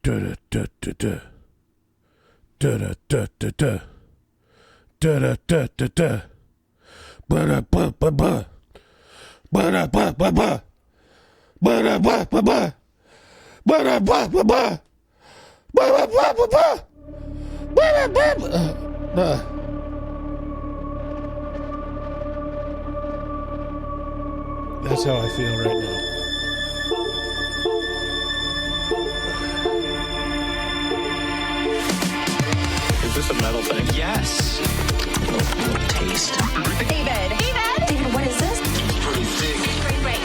Da da da da da da da da da da da da da ba da ba ba ba ba da ba ba ba ba da ba ba ba ba da ba ba ba ba da ba ba ba ba da ba ba. That's how I feel right now. Is this a metal thing? Yes. Little taste. David, what is this? It's pretty thick. Great. I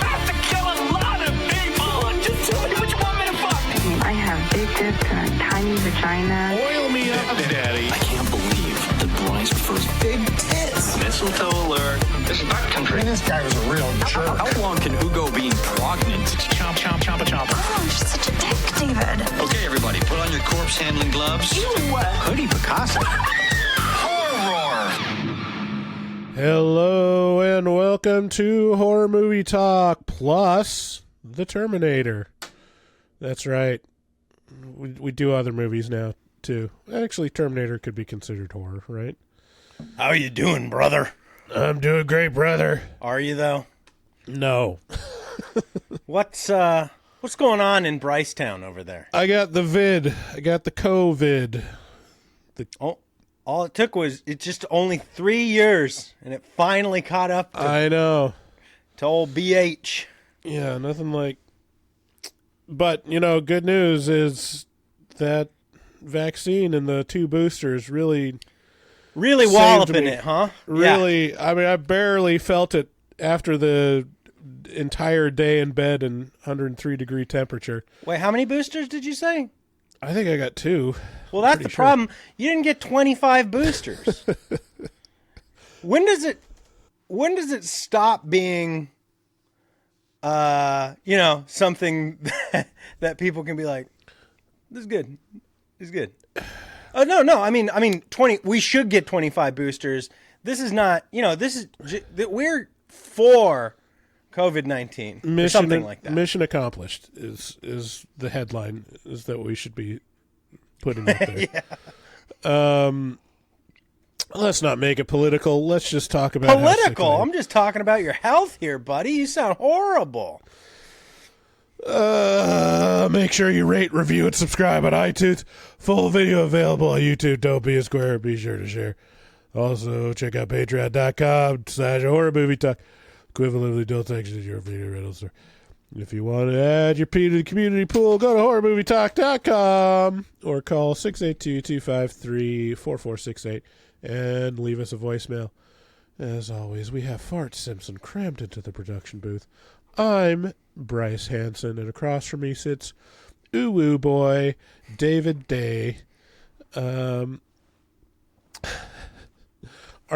have to kill a lot of people. Just tell me what you want me to fuck. I have big tits and a tiny vagina. Oil me up, Daddy. I can't believe that Bryce prefers big tits. Mistletoe alert. This is backcountry. This guy was a real jerk. How long can Ugo be pregnant? Chomp, chomp, chomp, chomp. Oh, she's such a dick, David. Okay, everybody, put on your corpse handling gloves. Ew. Hoodie Picasso. Horror. Hello and welcome to Horror Movie Talk plus The Terminator. That's right. We do other movies now too. Actually, Terminator could be considered horror, right? How you doing, brother? I'm doing great, brother. Are you though? No. What's going on in Brycetown over there? I got the vid. I got the COVID. All it took was it's just only 3 years, and it finally caught up I know. to old BH. Yeah, nothing like. But, good news is that vaccine and the 2 boosters really saved walloping me. it, huh? Really, I mean, I barely felt it after the entire day in bed in 103-degree temperature. Wait, how many boosters did you say? I think I got 2. Well, that's Pretty the sure. problem. You didn't get 25 boosters. When does it stop being something that people can be like, this is good. This is good. Oh, no. I mean 20, we should get 25 boosters. This is not, we're for COVID-19 or something like that. Mission accomplished is the headline, is that we should be putting up there. Yeah. Let's not make it political. Let's just talk about Political? how I'm just talking about your health here, buddy. You sound horrible. Make sure you rate, review, and subscribe on iTunes. Full video available on YouTube. Don't be a square. Be sure to share. Also, check out patreon.com/horrormovietalk. Equivalently, don't text it your video rental store. If you want to add your P to the community pool, go to horrormovietalk.com or call 682-253-4468 and leave us a voicemail. As always, we have Fart Simpson crammed into the production booth. I'm Bryce Hanson, and across from me sits Ooh Boy David Day. Are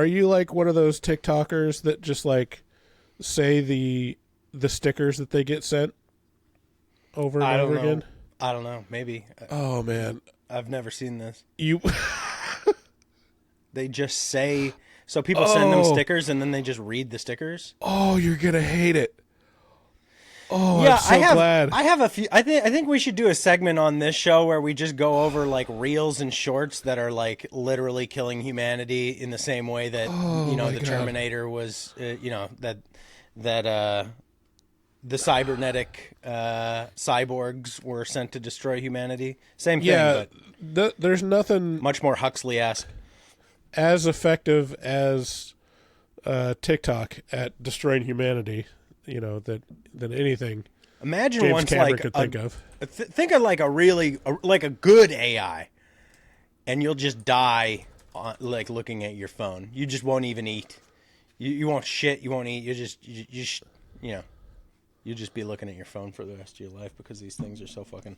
you like one of those TikTokers that just like say the stickers that they get sent over and over again? I don't know. Maybe. Oh man, I've never seen this. you. They just say, so people send them stickers and then they just read the stickers. Oh, you're gonna hate it. Oh, Yeah, I'm so glad. I have a few. I think we should do a segment on this show where we just go over like reels and shorts that are like literally killing humanity in the same way that the God. Terminator was. That the cybernetic cyborgs were sent to destroy humanity. Same thing, Yeah, but there's nothing much more Huxley-esque. as effective as TikTok at destroying humanity. Than anything. Imagine James once Cameron like could think of. Think of like a good AI, and you'll just die like looking at your phone. You just won't even eat. You won't shit. You won't eat. You'll just be looking at your phone for the rest of your life because these things are so fucking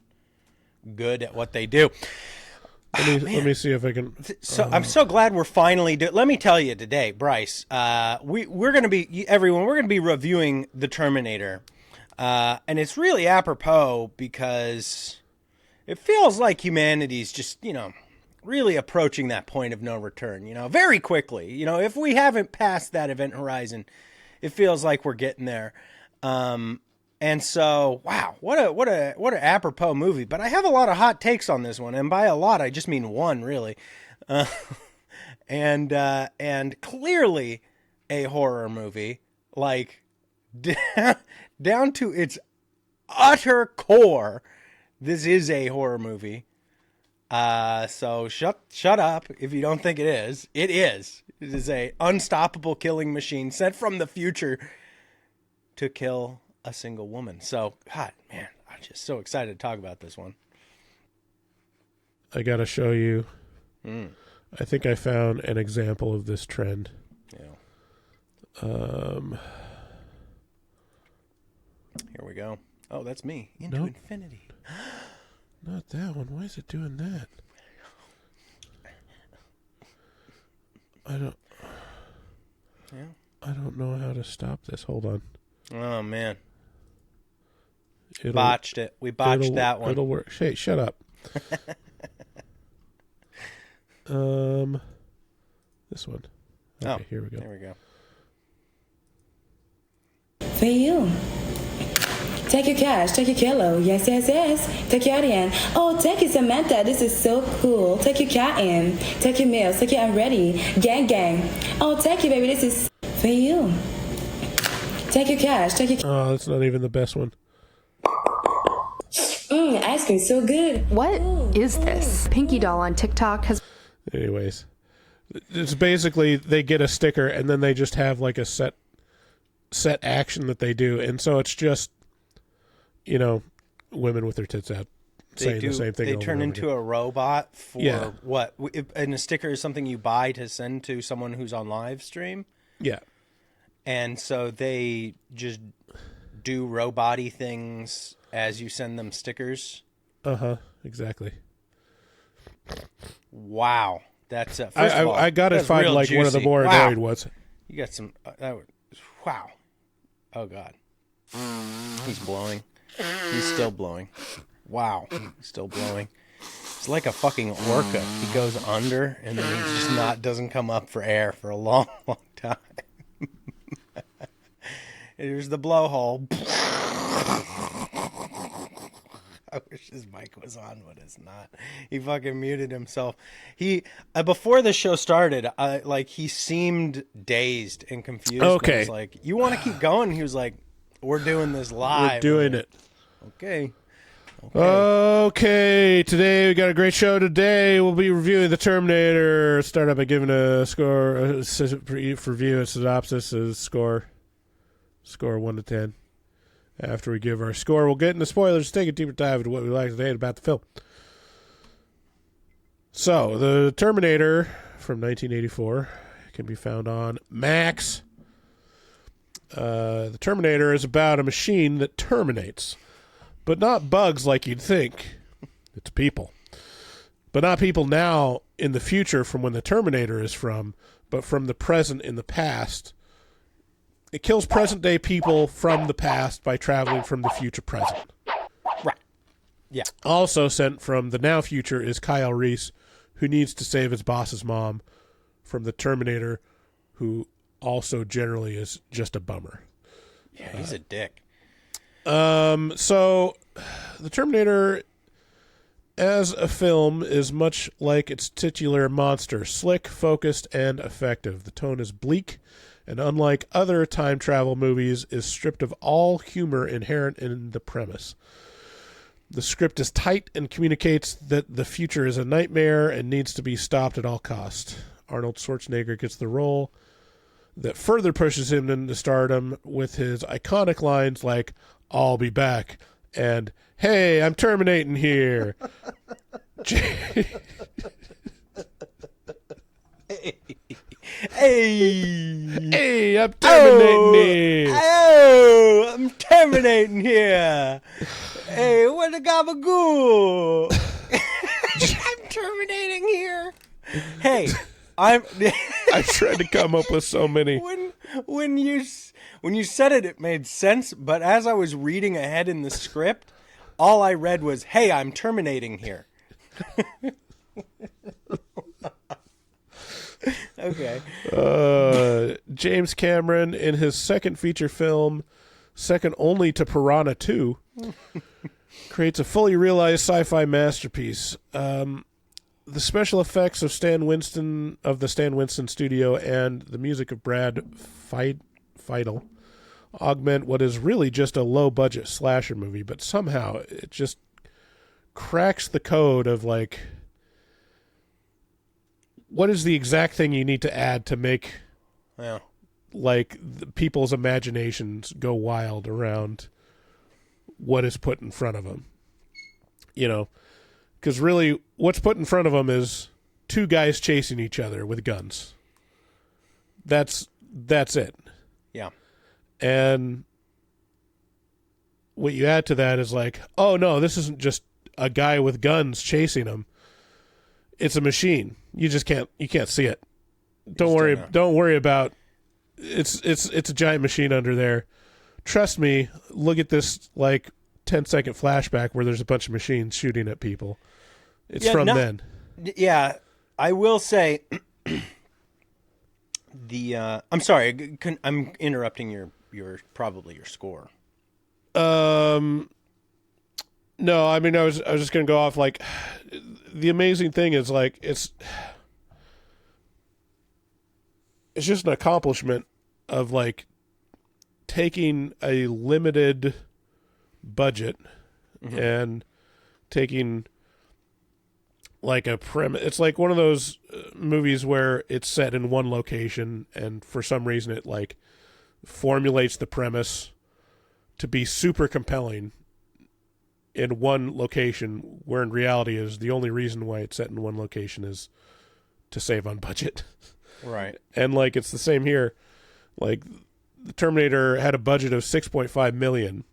good at what they do. Let me see if I can. So I'm so glad we're finally let me tell you today, Bryce. We're gonna be reviewing The Terminator, and it's really apropos because it feels like humanity's just really approaching that point of no return. Very quickly. If we haven't passed that event horizon, it feels like we're getting there. And so, wow, what an apropos movie. But I have a lot of hot takes on this one, and by a lot, I just mean one, really. And clearly a horror movie, like down to its utter core. This is a horror movie. So shut up if you don't think it is. It is. It is a unstoppable killing machine sent from the future to kill a single woman. So, God, man, I'm just so excited to talk about this one. I gotta show you. I think I found an example of this trend. Yeah. Here we go. Oh, that's me. Into Nope. infinity. Not that one. Why is it doing that? I don't know how to stop this. Hold on. Oh, man. Botched it. We botched that one. It'll work. Hey, shut up. This one. Okay, here we go. There we go. For you. Take your cash, take your kilo, yes, yes, yes. Take your audience. Oh, take your Samantha, this is so cool. Take your cotton, take your meals, take your I'm ready. Gang, gang. Oh, take you, baby, this is for you. Take your cash, take your... Oh, that's not even the best one. Ice cream, so good. What is this? Pinky Doll on TikTok has... Anyways, it's basically they get a sticker and then they just have like a set action that they do. And so it's just, you know, women with their tits out saying the same thing. They turn into a robot for what? And a sticker is something you buy to send to someone who's on live stream? Yeah. And so they just do robot-y things as you send them stickers? Uh-huh, exactly. Wow. That's first of all, I got to find like juicy. one of the more annoyed ones. You got some wow. Oh God. He's blowing. He's still blowing. Wow. He's still blowing. It's like a fucking orca. He goes under and then he just doesn't come up for air for a long, long time. Here's the blowhole. I wish his mic was on, but it's not. He fucking muted himself. He before the show started, he seemed dazed and confused. Okay. I was like, "You want to keep going?" He was like, "We're doing this live. We're doing it." Okay. Okay, today we got a great show. Today we'll be reviewing the Terminator. Start out by giving a score for review. A synopsis is score 1 to 10. After we give our score, we'll get into spoilers, take a deeper dive into what we like today about the film. So, the Terminator from 1984 can be found on Max. The Terminator is about a machine that terminates, but not bugs like you'd think. It's people. But not people now in the future from when the Terminator is from, but from the present in the past. It kills present-day people from the past by traveling from the future present. Right. Yeah. Also sent from the now future is Kyle Reese, who needs to save his boss's mom from the Terminator, who also generally is just a bummer. Yeah, he's a dick. So, the Terminator, as a film, is much like its titular monster, slick, focused, and effective. The tone is bleak, and unlike other time travel movies, is stripped of all humor inherent in the premise. The script is tight and communicates that the future is a nightmare and needs to be stopped at all costs. Arnold Schwarzenegger gets the role that further pushes him into stardom with his iconic lines like, "I'll be back," and "Hey, I'm terminating here." Hey, I'm terminating here. Oh, I'm terminating here. Hey, what the gabagool? I'm terminating here. Hey, I tried to come up with so many. When you said it, it made sense. But as I was reading ahead in the script, all I read was, "Hey, I'm terminating here." Okay. James Cameron, in his second feature film, second only to Piranha 2, creates a fully realized sci-fi masterpiece. The special effects of the Stan Winston studio and the music of Brad Fiedel augment what is really just a low-budget slasher movie, but somehow it just cracks the code of, like, what is the exact thing you need to add to make, like, people's imaginations go wild around what is put in front of them. You know, because really what's put in front of them is two guys chasing each other with guns. That's it. Yeah. And what you add to that is like, oh no, this isn't just a guy with guns chasing him. It's a machine. You can't see it. Don't worry about it's a giant machine under there. Trust me, look at this like 10-second flashback where there's a bunch of machines shooting at people. It's from then. Yeah, I will say I'm sorry, I'm interrupting your probably your score. No, I mean I was just gonna go off like the amazing thing is like it's just an accomplishment of like taking a limited budget and taking like a premise. It's like one of those movies where it's set in one location and for some reason it like formulates the premise to be super compelling in one location, where in reality is the only reason why it's set in one location is to save on budget. Right. And like it's the same here. Like the Terminator had a budget of $6.5 million.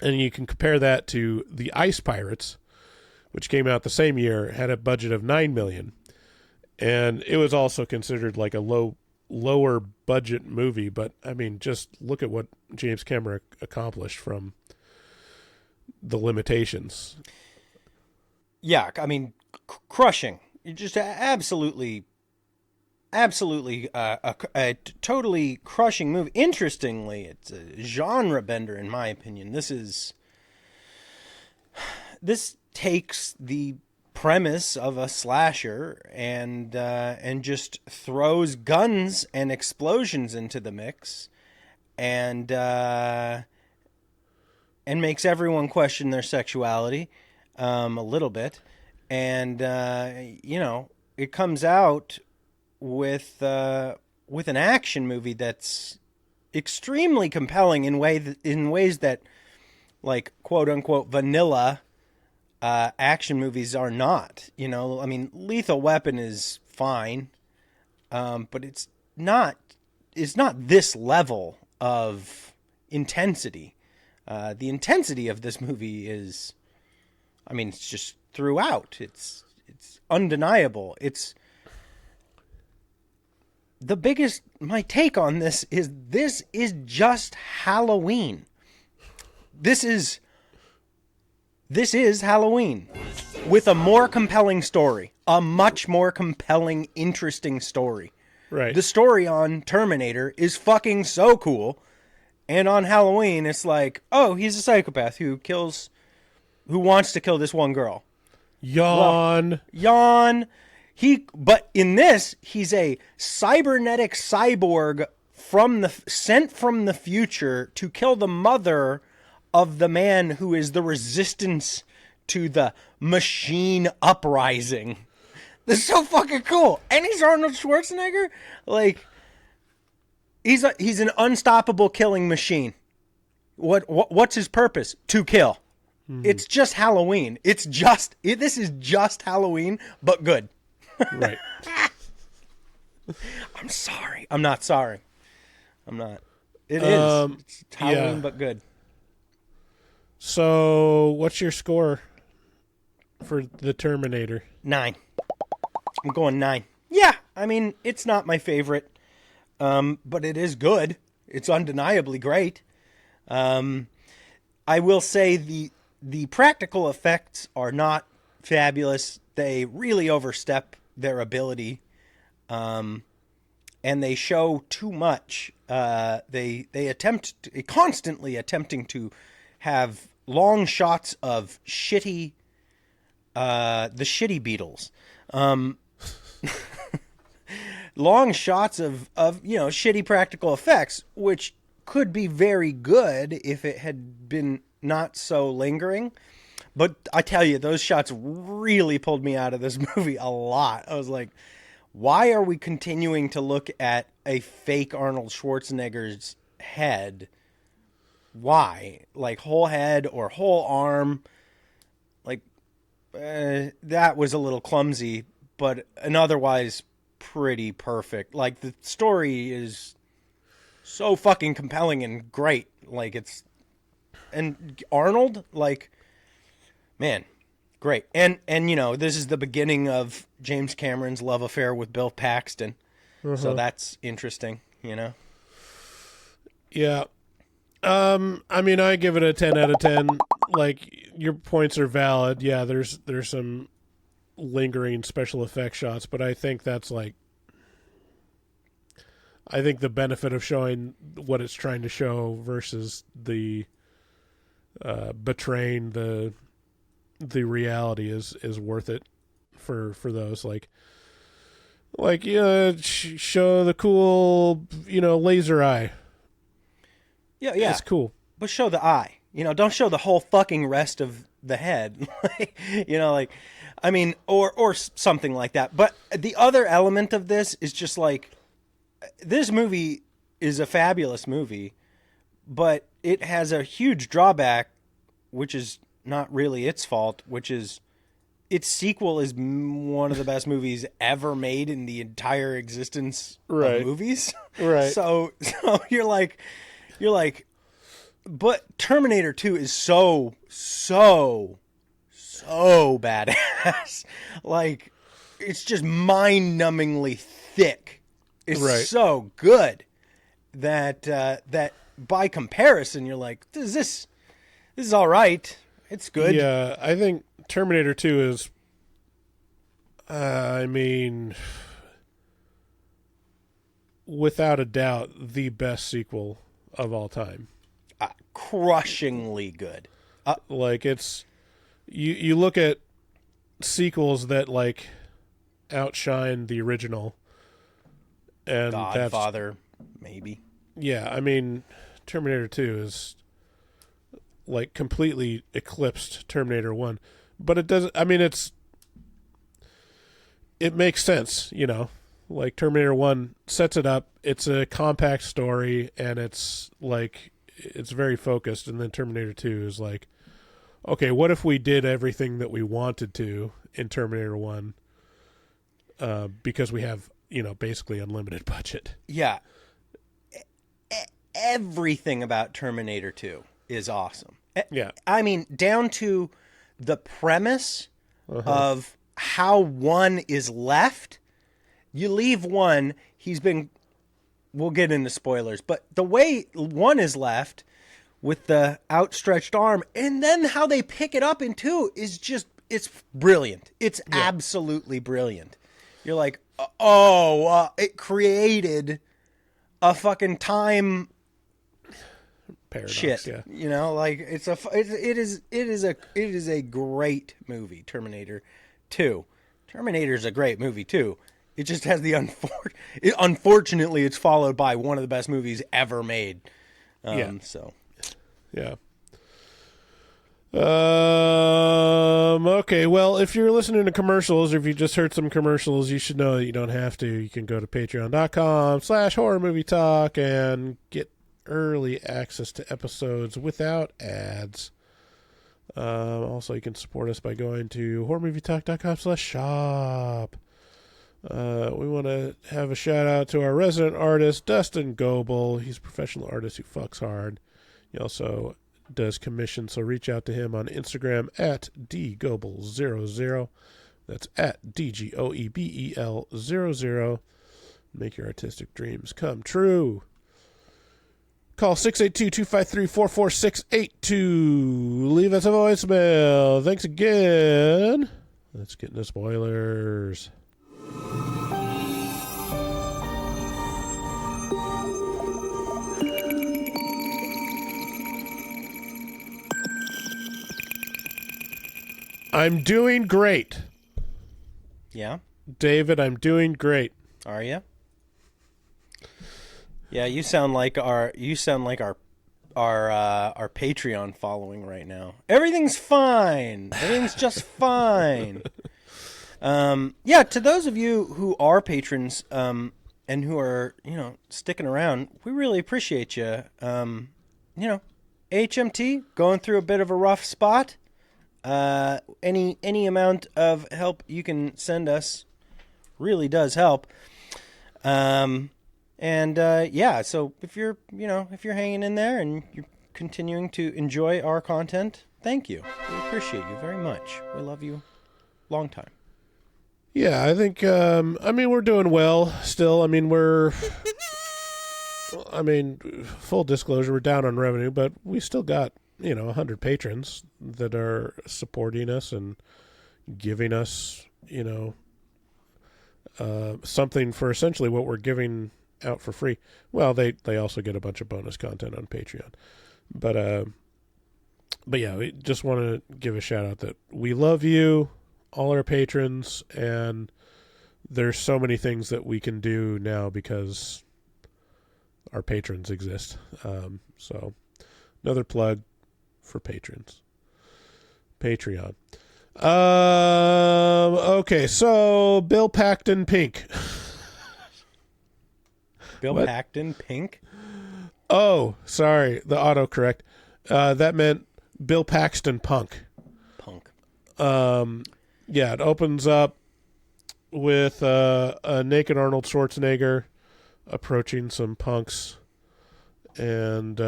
And you can compare that to the Ice Pirates, which came out the same year, had a budget of $9 million. And it was also considered like a lower budget movie, but I mean, just look at what James Cameron accomplished from the limitations. Yeah, I mean, crushing. Just absolutely a totally crushing movie. Interestingly, it's a genre bender in my opinion. This takes the premise of a slasher and just throws guns and explosions into the mix and makes everyone question their sexuality a little bit. And it comes out with an action movie that's extremely compelling in ways that, like, quote unquote vanilla action movies are not. You know, I mean, Lethal Weapon is fine, but it's not this level of intensity. The intensity of this movie is, I mean, it's just throughout. It's undeniable. It's the biggest. My take on this is just Halloween. This is Halloween with a more compelling story, a much more compelling, interesting story. Right. The story on Terminator is fucking so cool. And on Halloween, it's like, oh, he's a psychopath who wants to kill this one girl. Yawn. But in this, he's a cybernetic cyborg sent from the future to kill the mother of the man who is the resistance to the machine uprising. This is so fucking cool. And he's Arnold Schwarzenegger. Like, he's an unstoppable killing machine. What's his purpose? To kill. Mm-hmm. It's just Halloween. This is just Halloween, but good. Right. I'm sorry. I'm not sorry. I'm not. It is. It's Halloween, but good. So, what's your score for the Terminator? 9. I'm going 9. Yeah, I mean, it's not my favorite, but it is good. It's undeniably great. I will say the practical effects are not fabulous. They really overstep their ability. And and they show too much. They constantly attempting to have long shots of the shitty Beatles. Long shots of shitty practical effects, which could be very good if it had been not so lingering. But I tell you, those shots really pulled me out of this movie a lot. I was like, why are we continuing to look at a fake Arnold Schwarzenegger's head? Why? Like whole head or whole arm? Like, that was a little clumsy, but an otherwise pretty perfect. Like, the story is so fucking compelling and great. Like, and Arnold, like, man, great. And this is the beginning of James Cameron's love affair with Bill Paxton. So that's interesting, Yeah. I mean, I give it a 10 out of 10. Like, your points are valid. Yeah, there's some lingering special effects shots, but I think that's I think the benefit of showing what it's trying to show versus the betraying the reality is worth it for those. Show the cool, laser eye. Yeah. It's cool. But show the eye. Don't show the whole fucking rest of the head. Or something like that. But the other element of this is just like, this movie is a fabulous movie, but it has a huge drawback, which is not really its fault, which is its sequel is one of the best movies ever made in the entire existence of movies. Right. So you're like, but Terminator 2 is so badass. Like, it's just mind-numbingly thick. It's so good that by comparison, you're like, this is all right. It's good. Yeah, I think Terminator 2 is, without a doubt, the best sequel of all time. Crushingly good. It's, you look at sequels that outshine the original, and Godfather, maybe. Yeah, Terminator 2 is completely eclipsed Terminator 1, but it doesn't. It makes sense, Terminator 1 sets it up. It's a compact story, and it's very focused. And then Terminator 2 is okay, what if we did everything that we wanted to in Terminator 1? Because we have, basically unlimited budget. Yeah. Everything about Terminator 2 is awesome. Yeah. Down to the premise of how one is left. You leave one, we'll get into spoilers, but the way one is left with the outstretched arm, and then how they pick it up in two is just, it's brilliant. It's absolutely brilliant. You're like, it created a fucking time paradox. Shit. Yeah. It is a great movie, Terminator 2. Terminator's a great movie too. It just has the unfortunately it's followed by one of the best movies ever made. So yeah. Okay, well, if you're listening to commercials, or if you just heard some commercials, you should know that you don't have to. You can go to patreon.com/horror movie talk and get early access to episodes without ads. Also, you can support us by going to horrormovietalk.com/shop. We want to have a shout out to our resident artist, Dustin Goebel. He's a professional artist who fucks hard. He also does commissions, so reach out to him on Instagram at dgoebel00. That's at DGOEBEL00. Make your artistic dreams come true. Call 682-253-44682. Leave us a voicemail. Thanks again. Let's get into spoilers. I'm doing great. Yeah? David, I'm doing great. Are you? Yeah, you sound like our Patreon following right now. Everything's fine. Everything's just fine. Yeah, to those of you who are patrons and who are, sticking around, we really appreciate you. HMT going through a bit of a rough spot. Any amount of help you can send us really does help. So if you're hanging in there and you're continuing to enjoy our content, thank you. We appreciate you very much. We love you. Long time. Yeah, I think, we're doing well still. Full disclosure, we're down on revenue, but we still got, 100 patrons that are supporting us and giving us, something for essentially what we're giving out for free. Well, they also get a bunch of bonus content on Patreon. But yeah, we just want to give a shout out that we love you, all our patrons, and there's so many things that we can do now because our patrons exist. So another plug for patrons. Patreon. Okay, so Bill Paxton Pink. Bill What? Paxton Pink? Oh, sorry, the autocorrect. That meant Bill Paxton Punk. Punk. Yeah, it opens up with a naked Arnold Schwarzenegger approaching some punks and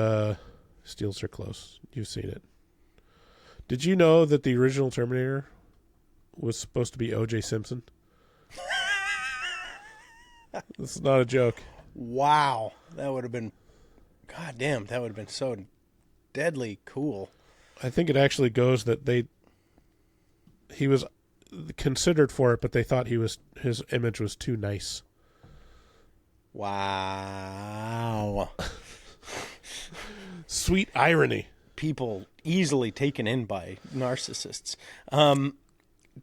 steals their clothes. You've seen it. Did you know that the original Terminator was supposed to be O.J. Simpson? This is not a joke. Wow. That would have been... God damn, that would have been so deadly cool. I think it actually goes that he was considered for it, but they thought his image was too nice. Wow. Sweet irony. People easily taken in by narcissists.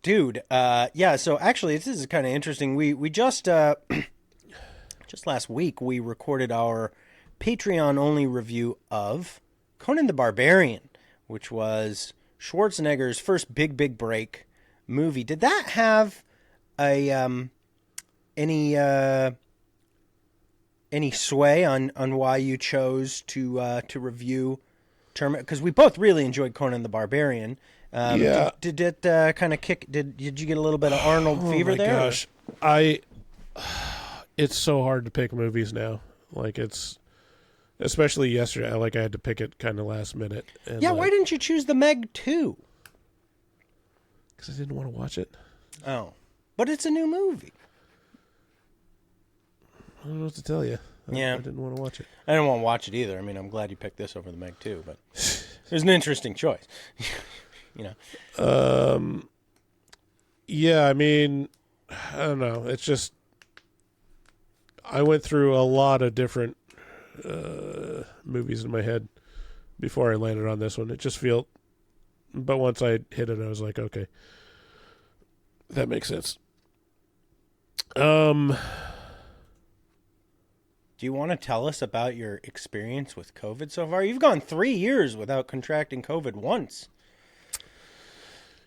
Dude, yeah, so actually this is kind of interesting. We just just last week we recorded our Patreon only review of Conan the Barbarian, which was Schwarzenegger's first big break movie. Did that have a any sway on why you chose to review Terminator? Because we both really enjoyed Conan the Barbarian. Yeah. Did it kind of kick? Did you get a little bit of Arnold fever there? Oh my gosh, it's so hard to pick movies now. Like it's, especially yesterday. I had to pick it kind of last minute. And Yeah, why didn't you choose the Meg 2? Because I didn't want to watch it. Oh, but it's a new movie. I don't know what to tell you. I didn't want to watch it. I didn't want to watch it either. I mean, I'm glad you picked this over the Meg 2, but it was an interesting choice. Yeah, I mean, I don't know. It's just, I went through a lot of different movies in my head before I landed on this one. It just felt, but once I hit it, I was like, okay, that makes sense. Do you want to tell us about your experience with COVID so far? You've gone 3 years without contracting COVID once.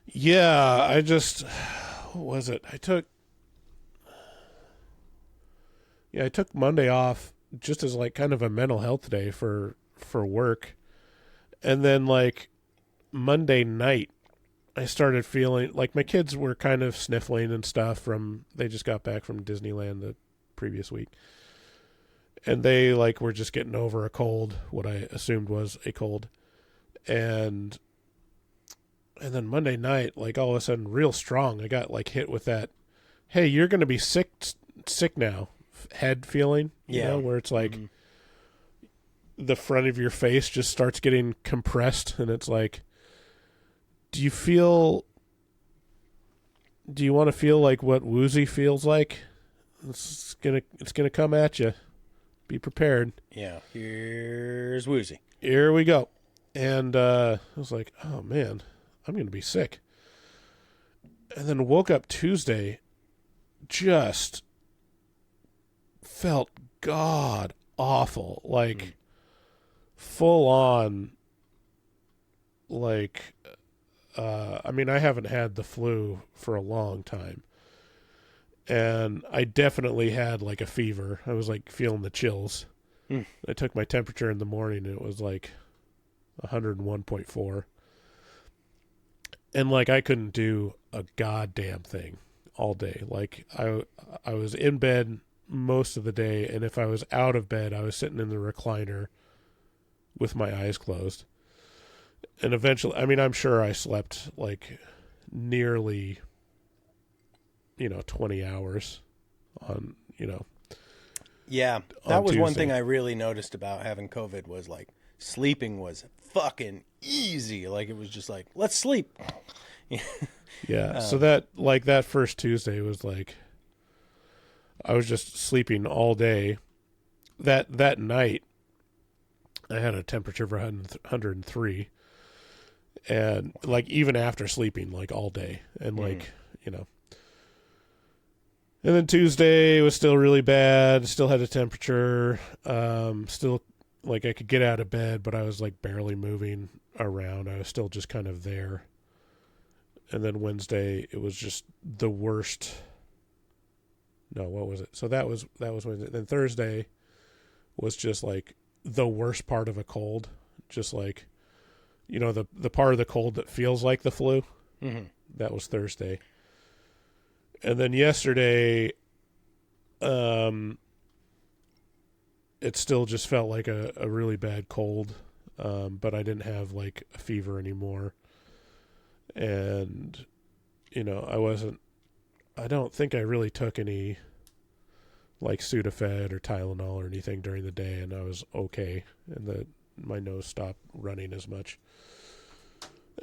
Yeah, I just, what was it? I took Monday off just as kind of a mental health day for work. And then Monday night, I started feeling like my kids were kind of sniffling and stuff they just got back from Disneyland the previous week. And they were just getting over a cold, what I assumed was a cold. And then Monday night, all of a sudden, real strong, I got hit with that, hey, you're going to be sick now, head feeling, where it's the front of your face just starts getting compressed, and it's do you want to feel like what woozy feels like? It's gonna come at you. Be prepared. Yeah, here's woozy. Here we go. And I was like, oh man, I'm going to be sick. And then woke up Tuesday, just felt god awful, like full on, like, I mean, I haven't had the flu for a long time, and I definitely had like a fever. I was like feeling the chills. I took my temperature in the morning and it was like 101.4. And like I couldn't do a goddamn thing all day. Like I was in bed most of the day, and if I was out of bed, I was sitting in the recliner with my eyes closed. And eventually, I mean, I'm sure I slept like nearly, 20 hours on, Yeah, that was Tuesday. one thing I really noticed about having COVID was like sleeping was fucking easy. Like it was just like, let's sleep. Yeah. So that first Tuesday was like, I was just sleeping all day. That night, I had a temperature of 103. And like even after sleeping like all day, and like, and then Tuesday was still really bad. Still had a temperature. Still, like, I could get out of bed, but I was like barely moving around. I was still just kind of there. And then Wednesday, it was just the worst. No, what was it? So that was Wednesday. Then Thursday was just like the worst part of a cold. Just like, the part of the cold that feels like the flu. Mm-hmm. That was Thursday. And then yesterday, it still just felt like a really bad cold, but I didn't have like a fever anymore. And, I don't think I really took any like Sudafed or Tylenol or anything during the day, and I was okay. And my nose stopped running as much.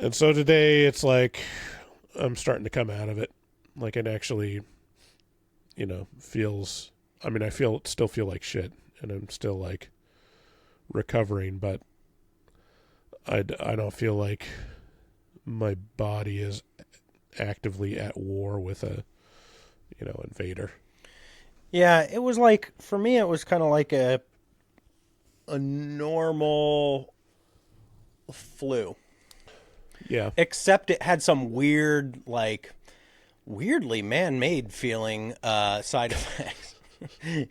And so today it's like I'm starting to come out of it. Like it actually, feels, I mean, still feel like shit, and I'm still like recovering, but I don't feel like my body is actively at war with a, invader. Yeah, it was like, for me, it was kind of like a normal flu. Yeah. Except it had some weird, like, weirdly man-made feeling side effects. It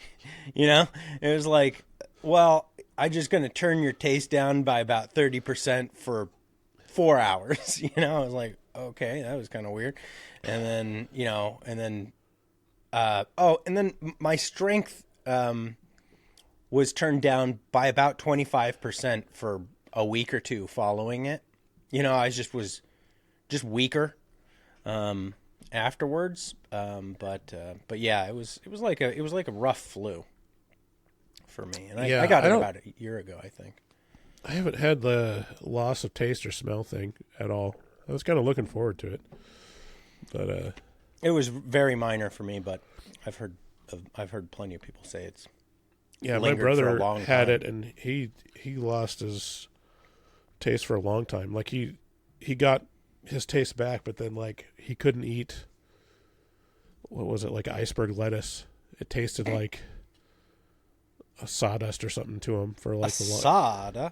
was like, well, I'm just going to turn your taste down by about 30% for 4 hours. I was like, okay, that was kind of weird. And then, and then my strength was turned down by about 25% for a week or two following it. I was just weaker afterwards. But yeah, it was like a rough flu for me. And I got it about a year ago, I think. I haven't had the loss of taste or smell thing at all. I was kind of looking forward to it, but it was very minor for me. But I've heard plenty of people say it's my brother had time. it, and he lost his taste for a long time. Like he got his taste back, but then like he couldn't eat. What was it, like iceberg lettuce? It tasted like a sawdust or something to him for like a soda.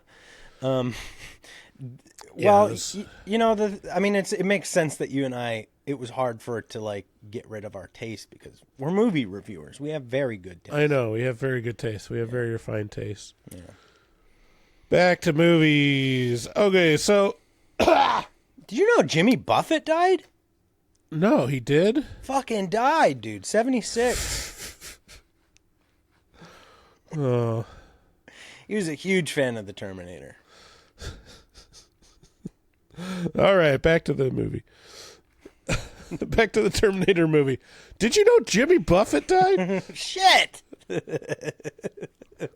Yeah, well, it makes sense that you and I, it was hard for it to like get rid of our taste because we're movie reviewers. We have very good taste. I know, we have very good taste. We have very refined taste. Yeah. Back to movies. Okay, so did you know Jimmy Buffett died? No, he did? Fucking died, dude. 76. Oh. He was a huge fan of the Terminator. All right, back to the movie. Back to the Terminator movie. Did you know Jimmy Buffett died? Shit!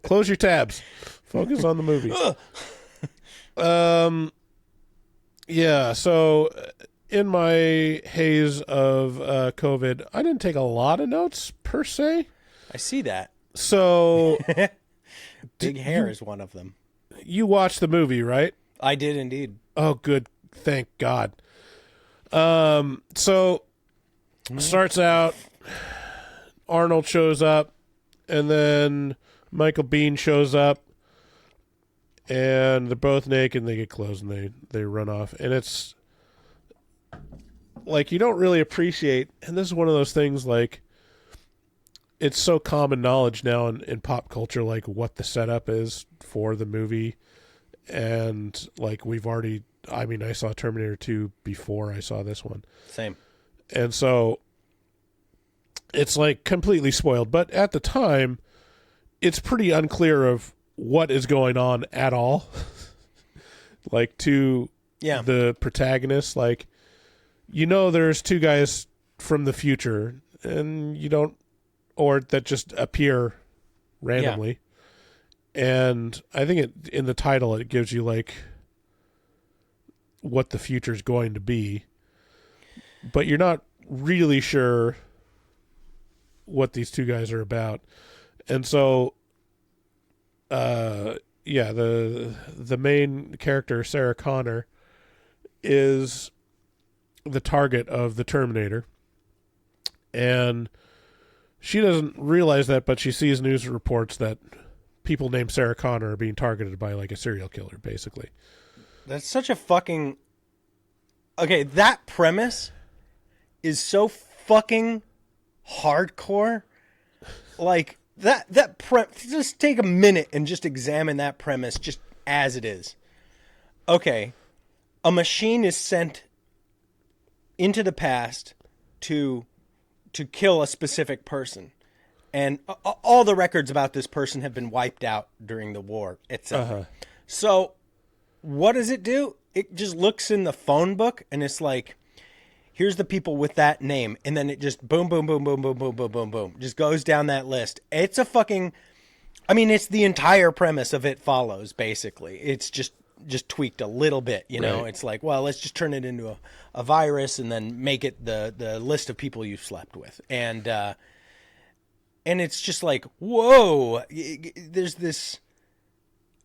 Close your tabs. Focus on the movie. Yeah, so in my haze of COVID, I didn't take a lot of notes, per se. I see that. So... Big hair is one of them. You watched the movie, right? I did indeed. Oh, good. Thank God. So Starts out, Arnold shows up, and then Michael Biehn shows up, and they're both naked, and they get clothes, and they run off. And it's like, you don't really appreciate, and this is one of those things, like, it's so common knowledge now in pop culture, like, what the setup is for the movie. And, like, I saw Terminator 2 before I saw this one. Same. And so it's, like, completely spoiled. But at the time, it's pretty unclear of what is going on at all. Like, to the protagonist. Like, there's two guys from the future, and or that just appear randomly. Yeah. And I think in the title, it gives you, like, what the future's going to be. But you're not really sure what these two guys are about. And so, the main character, Sarah Connor, is the target of the Terminator. And she doesn't realize that, but she sees news reports that people named Sarah Connor are being targeted by, like, a serial killer, basically. That's such a fucking... Okay, that premise is so fucking hardcore. Like, just take a minute and just examine that premise just as it is. Okay, a machine is sent into the past to kill a specific person. And all the records about this person have been wiped out during the war, etc. So what does it do? It just looks in the phone book, and it's like, here's the people with that name. And then it just boom, boom, boom, boom, boom, boom, boom, boom, boom. Just goes down that list. It's a fucking... I mean, it's the entire premise of It Follows, basically. It's just tweaked a little bit, you know? Right. It's like, well, let's just turn it into a virus and then make it the list of people you've slept with. And it's just like, whoa, there's this...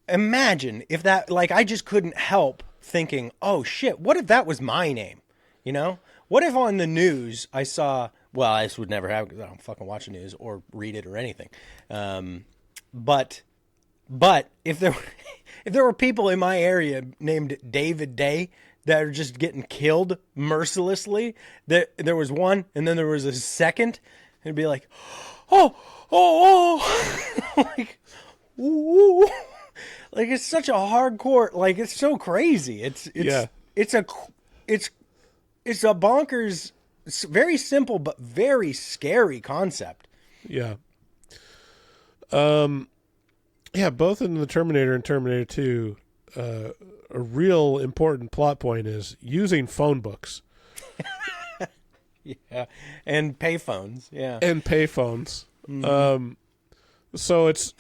Imagine if that... Like, I just couldn't help thinking, oh, shit, what if that was my name? You know? What if on the news I saw... Well, this would never happen because I don't fucking watch the news or read it or anything. But if there were people in my area named David Day that are just getting killed mercilessly, there was one, and then there was a second, it'd be like, oh, like, ooh. Like, it's such a hardcore, like, it's so crazy. It's a bonkers, very simple but very scary concept. Yeah. Both in the Terminator and Terminator 2, a real important plot point is using phone books. Yeah, and payphones. Yeah, and payphones. Mm-hmm. So it's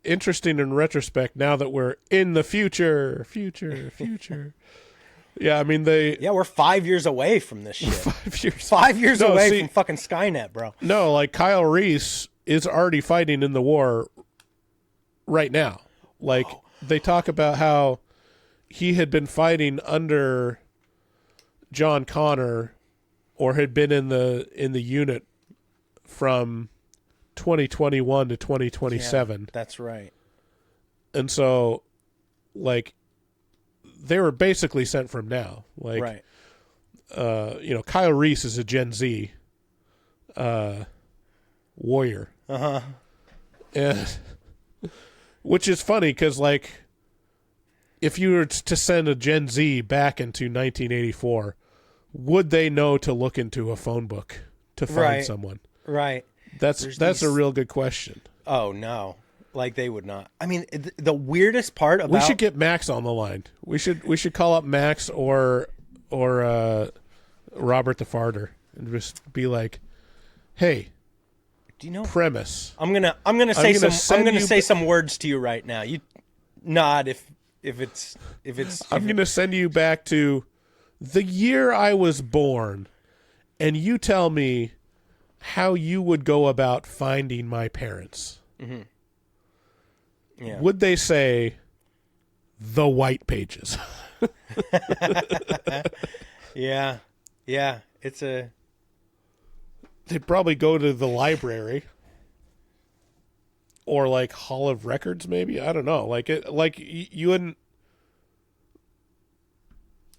interesting in retrospect now that we're in the future. Yeah, I mean we're 5 years away from this shit. 5 years. 5 years away from fucking Skynet, bro. No, like Kyle Reese is already fighting in the war right now. Like, they talk about how he had been fighting under John Connor, or had been in the unit from 2021 to 2027. Yeah, that's right. And so, like, they were basically sent from now. Like, right. Kyle Reese is a Gen Z warrior. Uh-huh. And which is funny because, like, if you were to send a Gen Z back into 1984, would they know to look into a phone book to find someone? Right. That's a real good question. Oh, no. Like, they would not. I mean, the weirdest part about... We should get Max on the line. We should call up Max or Robert the Farter and just be like, "Hey, do you know premise? I'm gonna say some words to you right now. You nod if it's. I'm gonna send you back to the year I was born, and you tell me how you would go about finding my parents." Mm-hmm. Yeah. Would they say the white pages? Yeah. It's a they'd probably go to the library or like Hall of Records, maybe. I don't know. You wouldn't.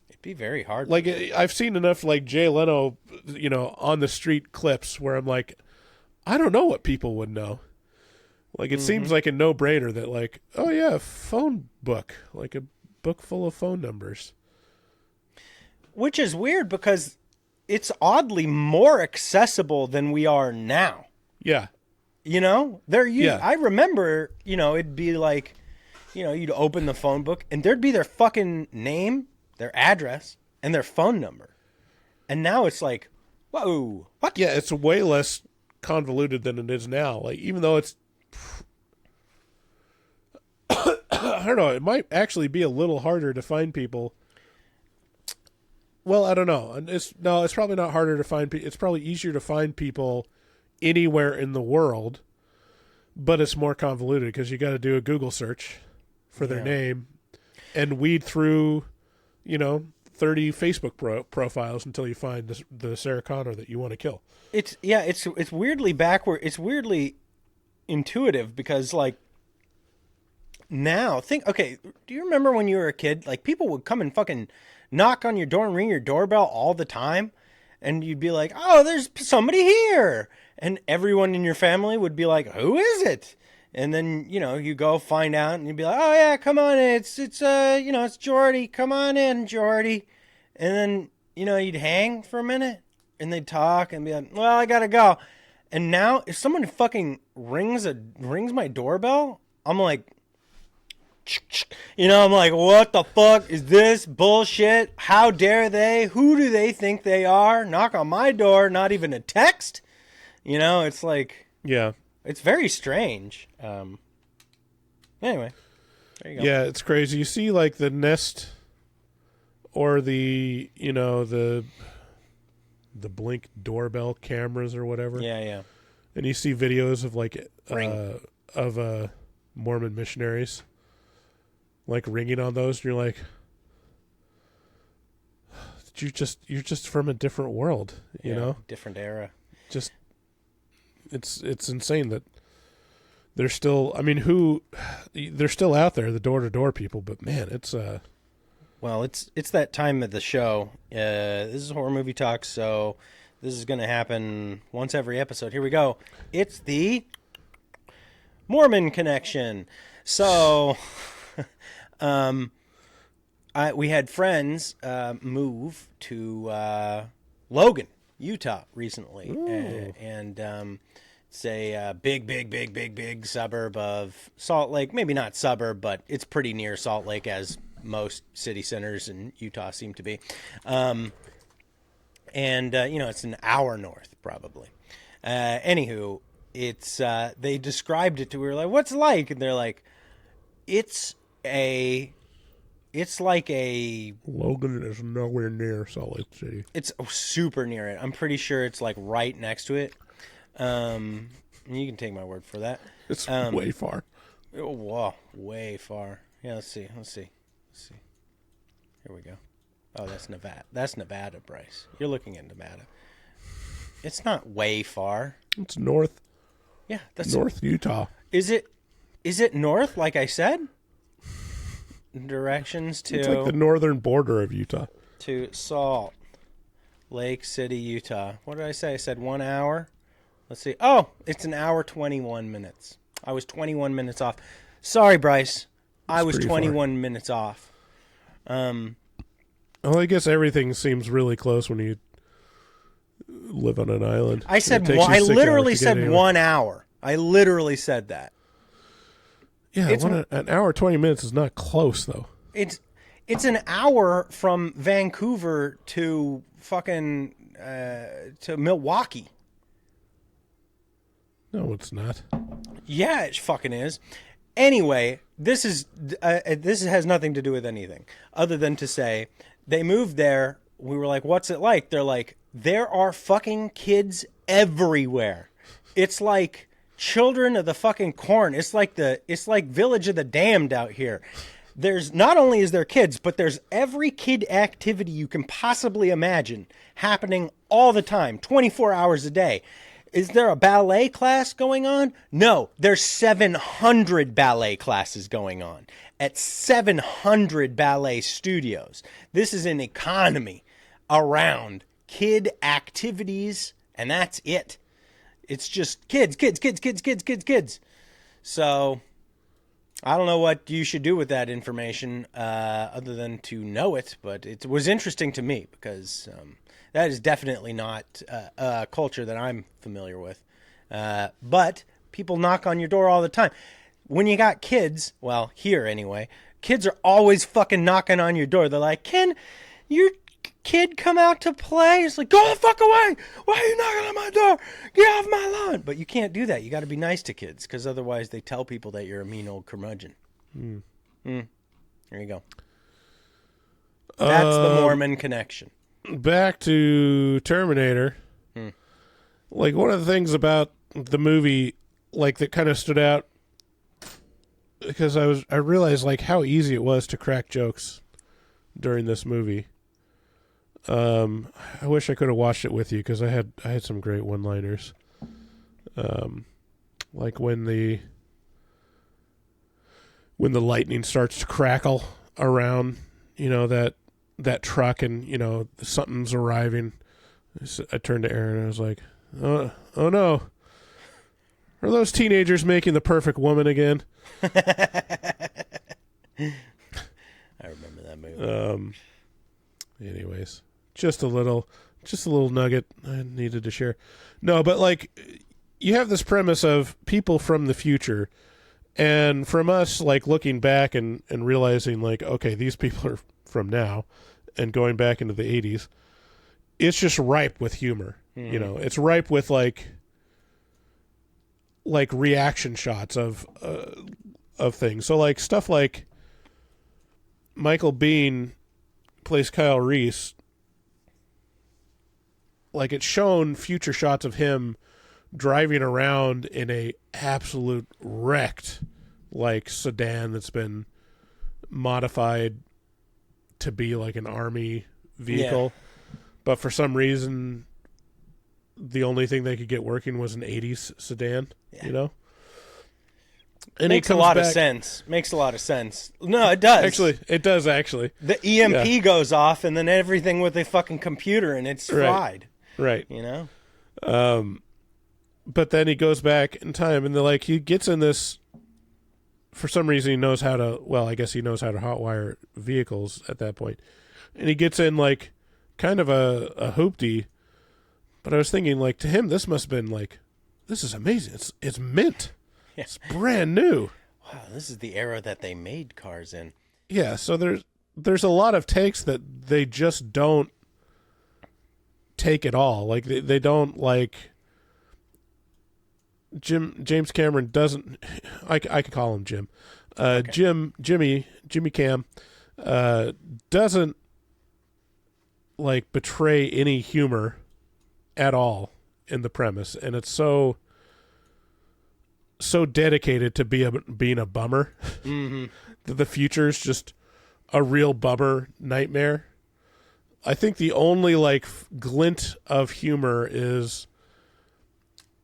It'd be very hard. Like I've seen enough like Jay Leno, on the street clips where I'm like, I don't know what people would know. Like it seems like a no-brainer that like, oh yeah, phone book, like a book full of phone numbers. Which is weird because it's oddly more accessible than we are now. Yeah. I remember, it'd be like, you'd open the phone book and there'd be their fucking name, their address, and their phone number. And now it's like, whoa, what? Yeah, it's way less convoluted than it is now. Like, even though it's, I don't know, it might actually be a little harder to find people. Well, I don't know. It's probably not harder to find people. It's probably easier to find people anywhere in the world, but it's more convoluted because you got to do a Google search for their name and weed through, 30 Facebook profiles until you find the Sarah Connor that you want to kill. It's weirdly backward. It's weirdly intuitive because like now do you remember when you were a kid, like people would come and fucking knock on your door and ring your doorbell all the time and you'd be like, oh, there's somebody here. And everyone in your family would be like, who is it? And then, you go find out and you'd be like, oh yeah, come on in. It's Jordy. Come on in, Jordy. And then, you'd hang for a minute and they'd talk and be like, well, I gotta go. And now if someone fucking rings my doorbell, I'm like, I'm like, what the fuck is this bullshit? How dare they? Who do they think they are? Knock on my door, not even a text. It's like, yeah, it's very strange. Anyway, there you go. Yeah, it's crazy. You see like the Nest or the Blink doorbell cameras or whatever. Yeah. And you see videos of like Mormon missionaries like ringing on those. And you're like, you're just from a different world, you know, different era. Just it's insane that they're still. I mean, they're still out there, the door-to-door people. But man, it's Well, it's that time of the show. This is Horror Movie Talk, so this is going to happen once every episode. Here we go. It's the Mormon Connection. So, we had friends move to Logan, Utah recently, and it's a big suburb of Salt Lake. Maybe not suburb, but it's pretty near Salt Lake, as most city centers in Utah seem to be. It's an hour north probably. Anywho, it's they described it to, we were like, what's it like? And they're like, it's like a Logan is nowhere near Salt Lake City. It's super near it. I'm pretty sure it's like right next to it. You can take my word for that. It's way far. Oh, wow, way far. Yeah, let's see. Here we go. Oh, that's Nevada. That's Nevada, Bryce. You're looking at Nevada. It's not way far. It's north. Yeah, that's North Utah. Is it north, like I said? Directions to... It's like the northern border of Utah. To Salt Lake City, Utah. What did I say? I said 1 hour. Let's see. Oh, it's an hour 21 minutes. I was 21 minutes off. Sorry, Bryce. I was 21 minutes off. Well, I guess everything seems really close when you live on an island. I said I literally said 1 hour. I literally said that. Yeah, an hour 20 minutes is not close though. It's an hour from Vancouver to fucking to Milwaukee. No, it's not. Yeah, it fucking is. Anyway, this has nothing to do with anything other than to say they moved there. We were like, what's it like? They're like, there are fucking kids everywhere. It's like Children of the fucking Corn. It's like Village of the Damned out here. there's not only is there kids, but there's every kid activity you can possibly imagine happening all the time, 24 hours a day. Is there a ballet class going on? No, there's 700 ballet classes going on at 700 ballet studios. This is an economy around kid activities, and that's it. It's just kids. So I don't know what you should do with that information other than to know it, but it was interesting to me because that is definitely not a culture that I'm familiar with. But people knock on your door all the time. When you got kids, well, here anyway, kids are always fucking knocking on your door. They're like, can your kid come out to play? It's like, go the fuck away. Why are you knocking on my door? Get off my lawn. But you can't do that. You got to be nice to kids because otherwise they tell people that you're a mean old curmudgeon. There you go. That's the Mormon connection. Back to Terminator. Like, one of the things about the movie, like, that kind of stood out, because I realized, like, how easy it was to crack jokes during this movie. I wish I could have watched it with you, because I had some great one-liners. Like when the lightning starts to crackle around, that truck, and something's arriving. I turned to Aaron and I was like, oh no, are those teenagers making the perfect woman again? I remember that movie. Anyways, just a little nugget I needed to share. No, but like, you have this premise of people from the future, and from us, like, looking back and realizing, like, okay, these people are from now, and going back into the 80s, it's just ripe with humor. It's ripe with like reaction shots of things. So, like, stuff like Michael Biehn plays Kyle Reese. Like, it's shown future shots of him driving around in a absolute wrecked, like, sedan that's been modified to be like an army vehicle. Yeah. But for some reason, the only thing they could get working was an 80s sedan, And Makes a lot of sense. Makes a lot of sense. No, it does. Actually, it does, actually. The EMP goes off, and then everything with a fucking computer, and it's fried. Right. But then he goes back in time, and he gets in this, for some reason he knows how to, well, I guess he knows how to hotwire vehicles at that point. And he gets in, like, kind of a hoopty. But I was thinking, like, to him, this must have been, like, this is amazing. It's mint. Yeah. It's brand new. Wow, this is the era that they made cars in. Yeah, so there's a lot of takes that they just don't take at all. Like, they don't, like, James Cameron doesn't, I could call him Jim. Okay. Jimmy Cam doesn't, like, betray any humor at all in the premise, and it's so dedicated to being a bummer that the future's just a real bummer nightmare. I think the only, like, glint of humor is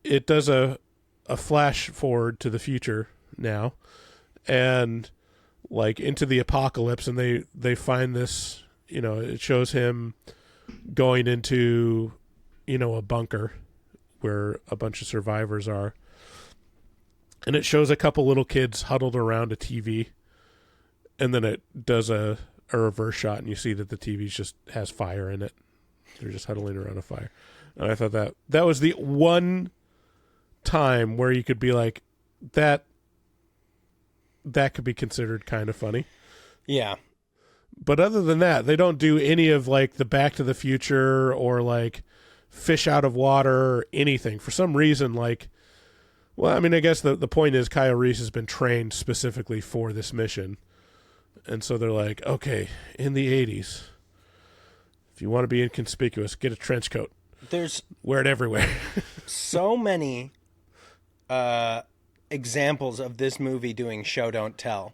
it does a flash forward to the future now, and, like, into the apocalypse, and they find this, it shows him going into, a bunker where a bunch of survivors are, and it shows a couple little kids huddled around a TV, and then it does a reverse shot, and you see that the TV just has fire in it. They're just huddling around a fire. And I thought that was the one time where you could be like, that could be considered kind of funny. Yeah. But other than that, they don't do any of, like, the Back to the Future or, like, fish out of water or anything. For some reason, like, well, I mean, I guess the point is Kyle Reese has been trained specifically for this mission. And so they're like, okay, in the 80s, if you want to be inconspicuous, get a trench coat. Wear it everywhere. So many examples of this movie doing show don't tell.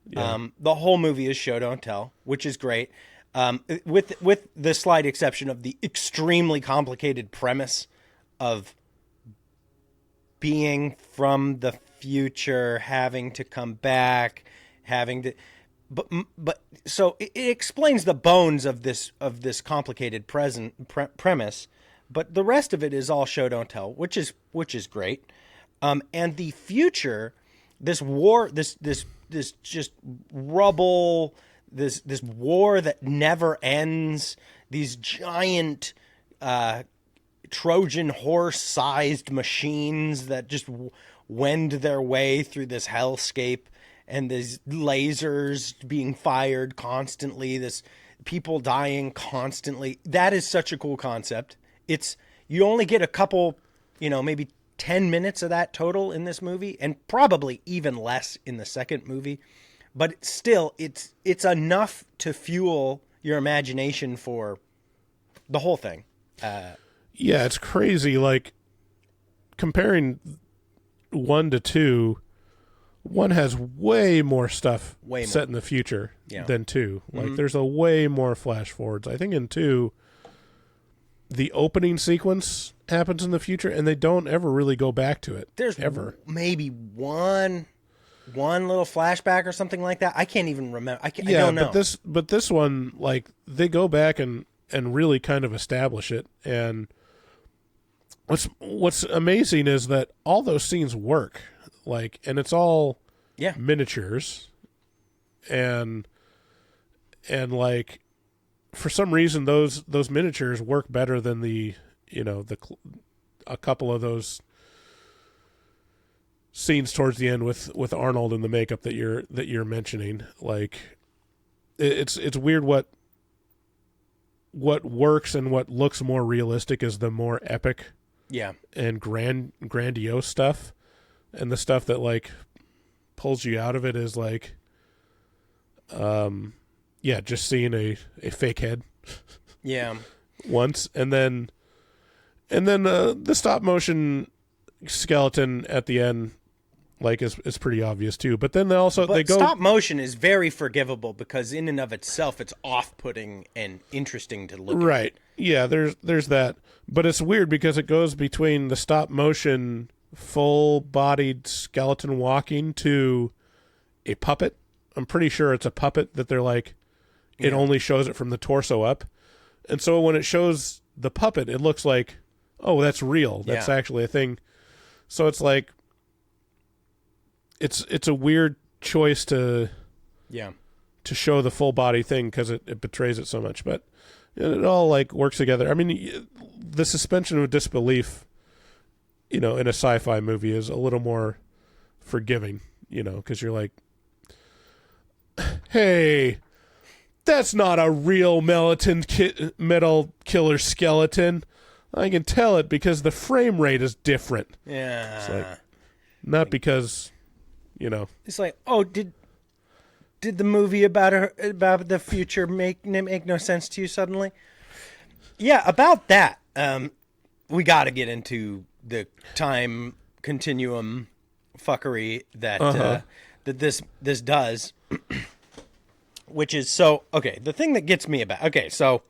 The whole movie is show don't tell, which is great. With the slight exception of the extremely complicated premise of being from the future, having to come back, but so it explains the bones of this complicated premise, but the rest of it is all show don't tell, which is great. And the future, this war, this just rubble, this war that never ends, these giant Trojan horse-sized machines that just wend their way through this hellscape, and these lasers being fired constantly, this people dying constantly. That is such a cool concept. You only get a couple, maybe 10 minutes of that total in this movie, and probably even less in the second movie. But still, it's enough to fuel your imagination for the whole thing. Yeah, it's crazy. Like, comparing 1 to 2, 1 has way more stuff set in the future than 2. Like, there's a way more flash forwards. I think in 2, the opening sequence happens in the future, and they don't ever really go back to it. There's ever maybe one little flashback or something like that. I can't even remember. I don't know. But this one, like, they go back and really kind of establish it. And what's amazing is that all those scenes work. Like, and it's all miniatures, and like, for some reason those miniatures work better than a couple of those scenes towards the end with Arnold and the makeup that you're mentioning. Like, it's weird what works and what looks more realistic is the more epic and grandiose stuff. And the stuff that, like, pulls you out of it is, like, just seeing a fake head. Once. And then the stop motion skeleton at the end, like, is pretty obvious too. But then stop motion is very forgivable because in and of itself it's off-putting and interesting to look at. Right. Yeah, there's that. But it's weird because it goes between the stop motion full-bodied skeleton walking to a puppet. I'm pretty sure it's a puppet that they're like, it only shows it from the torso up. And so when it shows the puppet, it looks like, oh, that's real. That's actually a thing. So it's like, it's a weird choice to show the full body thing because it betrays it so much. But it all, like, works together. I mean, the suspension of disbelief, in a sci-fi movie is a little more forgiving, because you're like, hey, that's not a real metal killer skeleton. I can tell it because the frame rate is different. Yeah. It's like, not because, It's like, oh, did the movie about the future make no sense to you suddenly? Yeah, about that. We got to get into the time continuum fuckery that this does, which is the thing that gets me about. Okay, so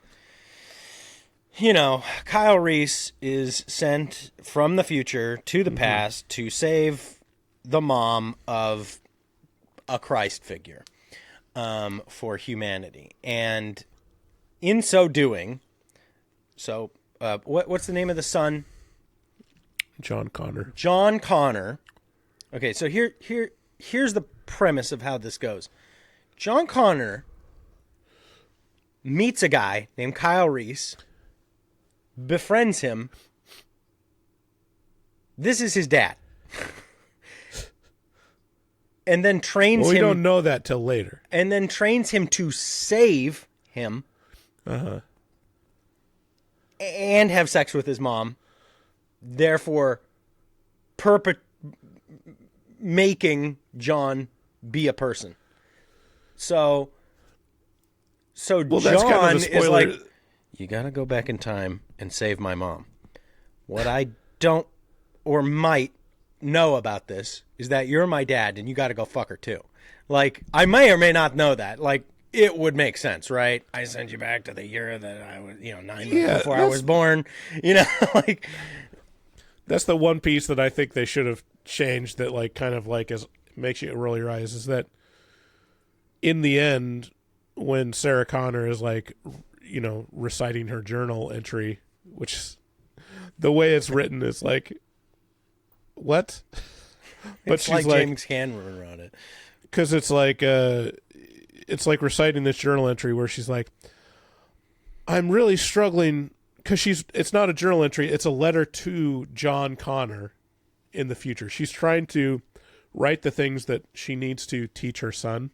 Kyle Reese is sent from the future to the past to save the mom of a Christ figure for humanity, and in so doing, what's the name of the son? John Connor. Okay, so here's the premise of how this goes. John Connor meets a guy named Kyle Reese, befriends him. This is his dad. And then trains him. We don't know that till later. And then trains him to save him. And have sex with his mom. Therefore, making John be a person. So John is like, you got to go back in time and save my mom. What I don't or might know about this is that you're my dad and you got to go fuck her too. Like, I may or may not know that. Like, it would make sense, right? I send you back to the year that I was, 9 months before I was born. Like... That's the one piece that I think they should have changed that, like, kind of, like, makes you roll your eyes, is that in the end, when Sarah Connor is, like, reciting her journal entry, which the way it's written is like, what? But it's she's like James Cameron wrote it. Because it's like reciting this journal entry where she's like, I'm really struggling, because it's not a journal entry, it's a letter to John Connor in the future. She's trying to write the things that she needs to teach her son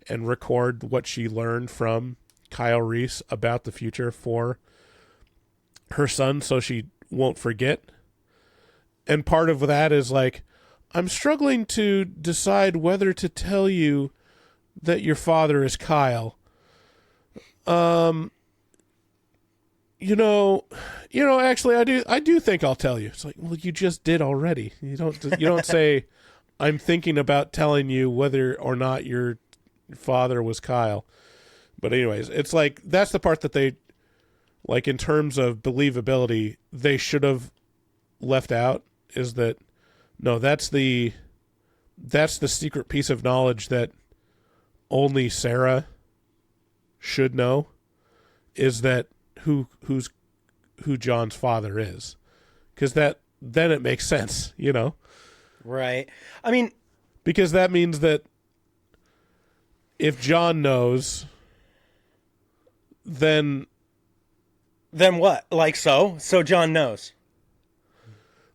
and record what she learned from Kyle Reese about the future for her son so she won't forget. And part of that is like, I'm struggling to decide whether to tell you that your father is Kyle. Actually, I do think I'll tell you. It's like, well, you just did already. You don't say, I'm thinking about telling you whether or not your father was Kyle. But anyways, it's like, that's the part that they, like, in terms of believability, they should have left out, is that, no, that's the secret piece of knowledge that only Sarah should know, is that who John's father is, because then it makes sense, Right. I mean, because that means that if John knows, then what? Like, so John knows.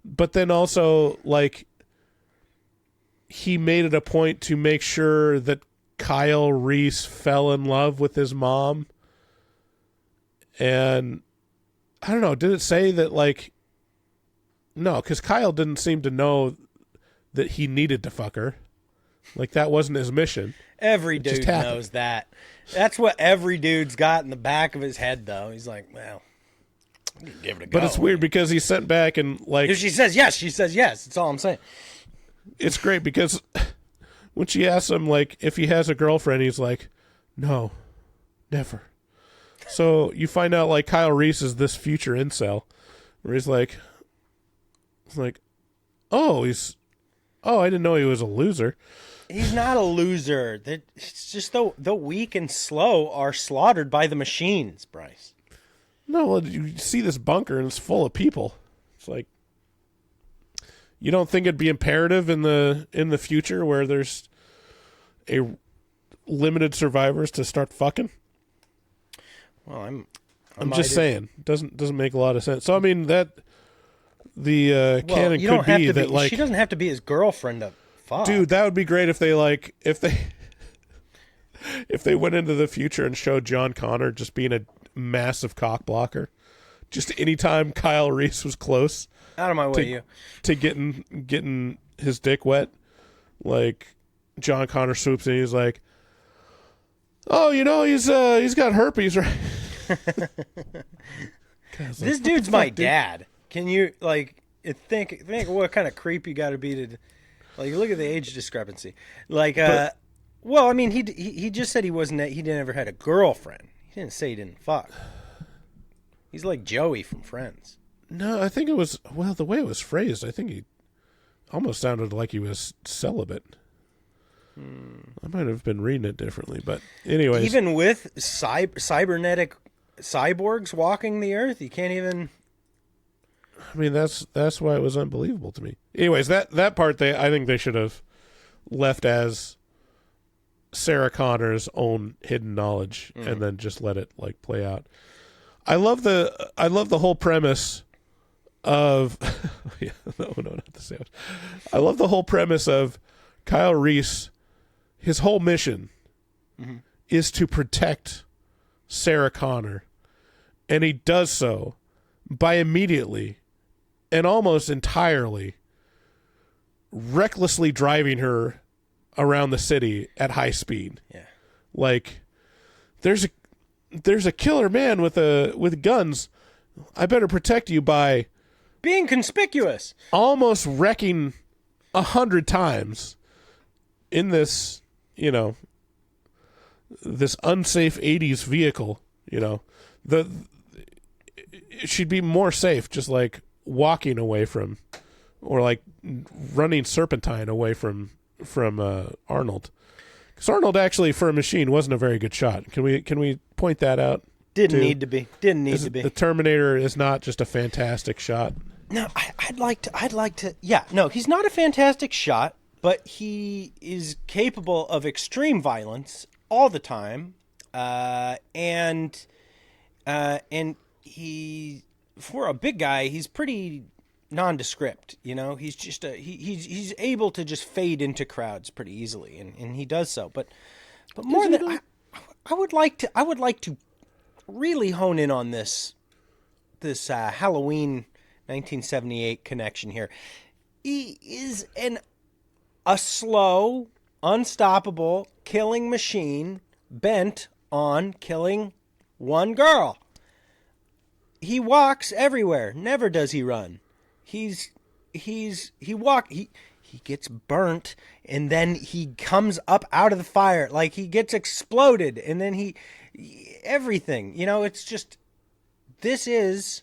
But then also, like, he made it a point to make sure that Kyle Reese fell in love with his mom. And I don't know, did it say that, like, no, because Kyle didn't seem to know that he needed to fuck her. Like, that wasn't his mission. Every dude knows that. That's what every dude's got in the back of his head, though. He's like, well, I'm gonna give it a go. But it's weird because he sent back and, like... If she says yes, she says yes. That's all I'm saying. It's great because when she asks him, like, if he has a girlfriend, he's like, no, never. So you find out, like, Kyle Reese is this future incel, where he's like, oh, I didn't know he was a loser. He's not a loser. It's just the weak and slow are slaughtered by the machines, Bryce. No, well, you see this bunker and it's full of people. It's like, you don't think it'd be imperative in the future where there's a limited survivors to start fucking? Well, I'm just saying, doesn't make a lot of sense. So I mean that canon could be that, like, she doesn't have to be his girlfriend to fuck. Dude, that would be great if they went into the future and showed John Connor just being a massive cock blocker. Just anytime Kyle Reese was close, out of my way, to getting his dick wet, like, John Connor swoops in. He's like, oh, he's got herpes, right? This dude's my dad. Can you, like, think what kind of creep you got to be to, like, look at the age discrepancy. Like, well, I mean, he just said he didn't ever had a girlfriend. He didn't say he didn't fuck. He's like Joey from Friends. No, I think it was, well, the way it was phrased, I think he almost sounded like he was celibate. I might have been reading it differently, but anyways. Even with cybernetic cyborgs walking the earth, you can't even... I mean, that's why it was unbelievable to me. Anyways, that part I think they should have left as Sarah Connor's own hidden knowledge, and then just let it, like, play out. I love the whole premise of no, not the sandwich. I love the whole premise of Kyle Reese. His whole mission is to protect Sarah Connor, and he does so by immediately and almost entirely recklessly driving her around the city at high speed. Yeah, like, there's a killer man with guns. I better protect you by being conspicuous. Almost wrecking 100 times in this you know, this unsafe 80s vehicle, you know, she'd be more safe just like walking away from, or like running serpentine away from Arnold. Because Arnold actually, for a machine, wasn't a very good shot. Can we point that out? Didn't need to be. The Terminator is not just a fantastic shot. No, I'd like to. Yeah, no, he's not a fantastic shot, but he is capable of extreme violence all the time, and he, for a big guy, he's pretty nondescript. You know, he's just he's able to just fade into crowds pretty easily, and he does so. But more than I would like to really hone in on this Halloween 1978 connection here. He is a slow, unstoppable killing machine bent on killing one girl. He walks everywhere. Never does he run. He gets burnt, and then he comes up out of the fire, like he gets exploded, and then everything, you know, it's just, he's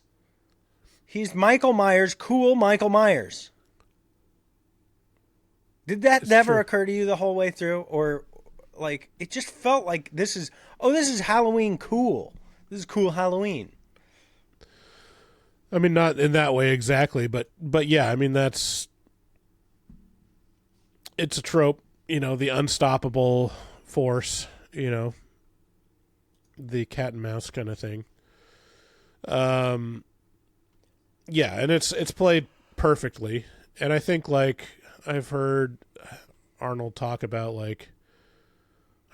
Michael Myers, cool Michael Myers. Did that never occur to you the whole way through? Or like, it just felt like this is Halloween cool. This is cool Halloween. I mean, not in that way exactly, but yeah, I mean, it's a trope, you know, the unstoppable force, you know, the cat and mouse kind of thing. Yeah, and it's played perfectly. And I think, like, I've heard Arnold talk about, like,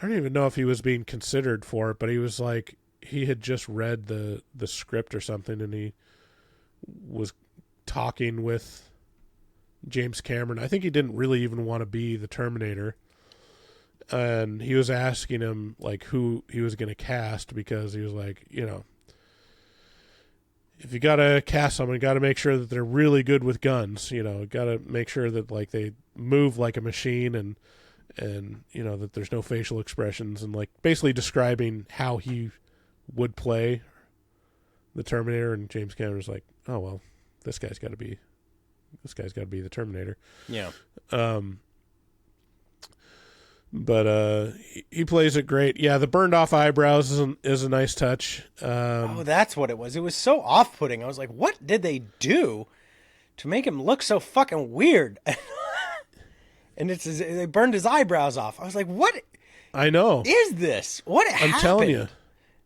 I don't even know if he was being considered for it, but he was like, he had just read the script or something, and he was talking with James Cameron. I think he didn't really even want to be the Terminator. And he was asking him, like, who he was going to cast, because he was like, you know, if you got to cast someone, you got to make sure that they're really good with guns. You know, got to make sure that, like, they move like a machine, and you know, that there's no facial expressions, and, like, basically describing how he would play the Terminator. And James Cameron's like, oh, well, this guy's got to be the Terminator. Yeah. But he plays it great. Yeah, the burned off eyebrows is a nice touch. That's what it was. It was so off-putting. I was like, what did they do to make him look so fucking weird? And they burned his eyebrows off. I was like, what? I know. Is this? What happened? I'm telling you,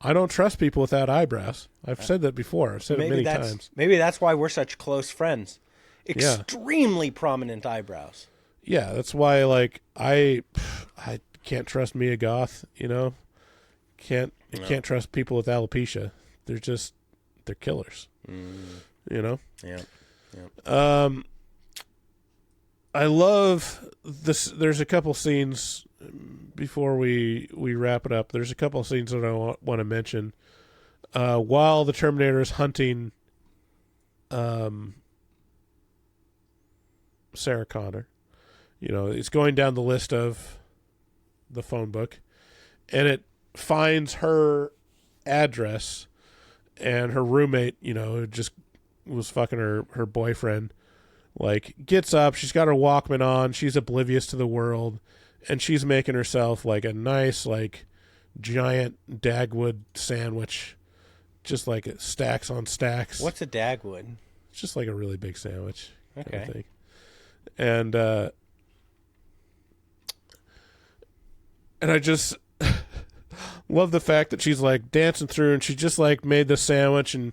I don't trust people without eyebrows. I've said that before. I've said it many times. Maybe that's why we're such close friends. Extremely prominent eyebrows. Yeah, that's why, like, I can't trust Mia Goth, you know? Can't trust people with alopecia. They're killers. You know? Yeah. I love this. There's a couple scenes before we wrap it up. There's a couple of scenes that I want to mention. While the Terminator is hunting Sarah Connor, you know, it's going down the list of the phone book, and it finds her address, and her roommate, you know, just was fucking her boyfriend, like, gets up, she's got her Walkman on, she's oblivious to the world, and she's making herself, like, a nice, like, giant Dagwood sandwich, just like stacks on stacks. What's a Dagwood? It's just like a really big sandwich. Okay. Kind of thing. And I just love the fact that she's, like, dancing through, and she just, like, made the sandwich and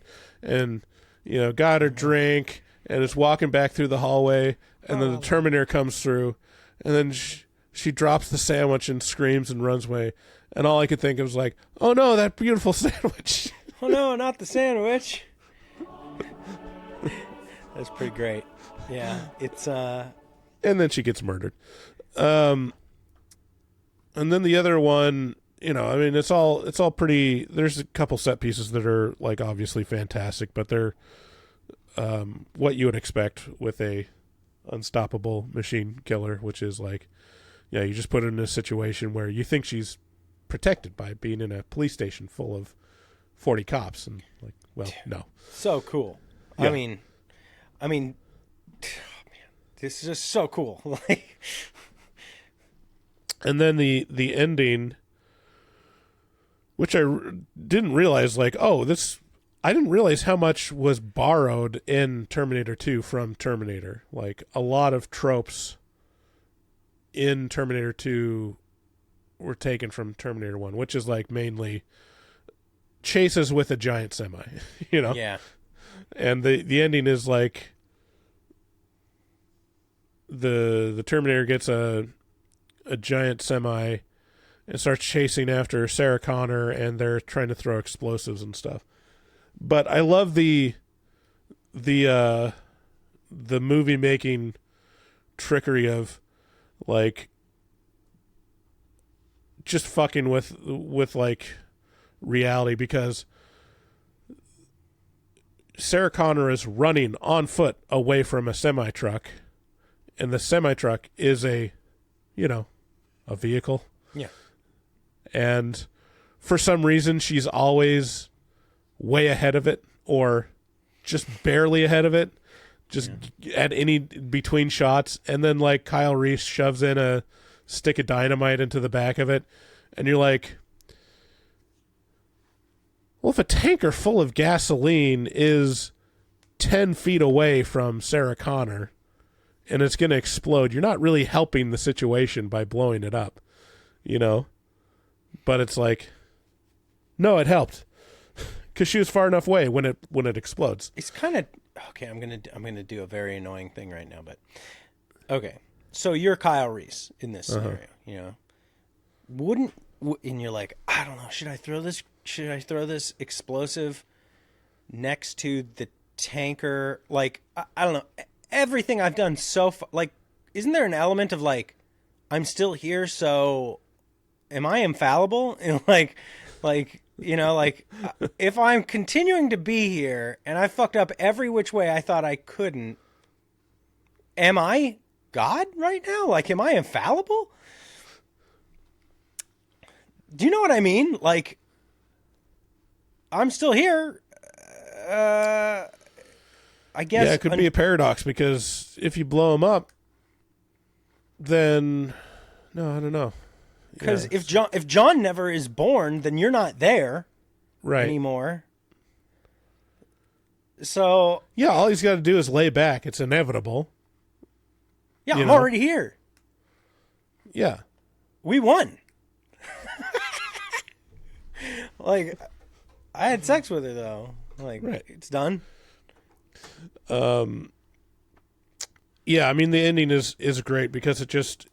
you know, got her drink, and is walking back through the hallway, and then the Terminator comes through, and then she drops the sandwich and screams and runs away. And all I could think of was, like, oh no, that beautiful sandwich. Oh no, not the sandwich. That's pretty great. Yeah, it's And then she gets murdered. And then the other one, you know, I mean, it's all pretty. There's a couple set pieces that are, like, obviously fantastic, but they're what you would expect with a unstoppable machine killer, which is, like, Yeah, you just put her in a situation where you think she's protected by being in a police station full of 40 cops, and like, well, no. So cool. Yeah. I mean, oh, man, this is just so cool. Like, and then the ending, which I didn't realize, like, I didn't realize how much was borrowed in Terminator 2 from Terminator. Like, a lot of tropes in Terminator 2 were taken from Terminator 1, which is like mainly chases with a giant semi, you know? yeah. And the ending is like the Terminator gets a giant semi and starts chasing after Sarah Connor, and they're trying to throw explosives and stuff. But I love the movie making trickery of like just fucking with like reality, because Sarah Connor is running on foot away from a semi truck, and the semi truck is a vehicle. Yeah. And for some reason she's always way ahead of it, or just barely ahead of it, just at any between shots. And then like Kyle Reese shoves in a stick of dynamite into the back of it, and you're like, well, if a tanker full of gasoline is 10 feet away from Sarah Connor and it's going to explode, you're not really helping the situation by blowing it up, you know? But it's like, no, it helped because she was far enough away when it explodes. It's kind of okay. I'm gonna do a very annoying thing right now, but okay. So you're Kyle Reese in this scenario, you know? And you're like, I don't know, should I throw this explosive next to the tanker? Like, I don't know. Everything I've done so far, like, isn't there an element of like, I'm still here, so am I infallible? And like, you know, like, if I'm continuing to be here and I fucked up every which way I thought I couldn't, am I God right now? Like, am I infallible? Do you know what I mean? Like, I'm still here. I guess. Yeah, it could be a paradox, because if you blow them up, then no, I don't know. Because if John never is born, then you're not there anymore. So yeah, all he's got to do is lay back. It's inevitable. Yeah, I'm already here. Yeah, we won. Like, I had sex with her though. Like, It's done. Yeah, I mean, the ending is great because it just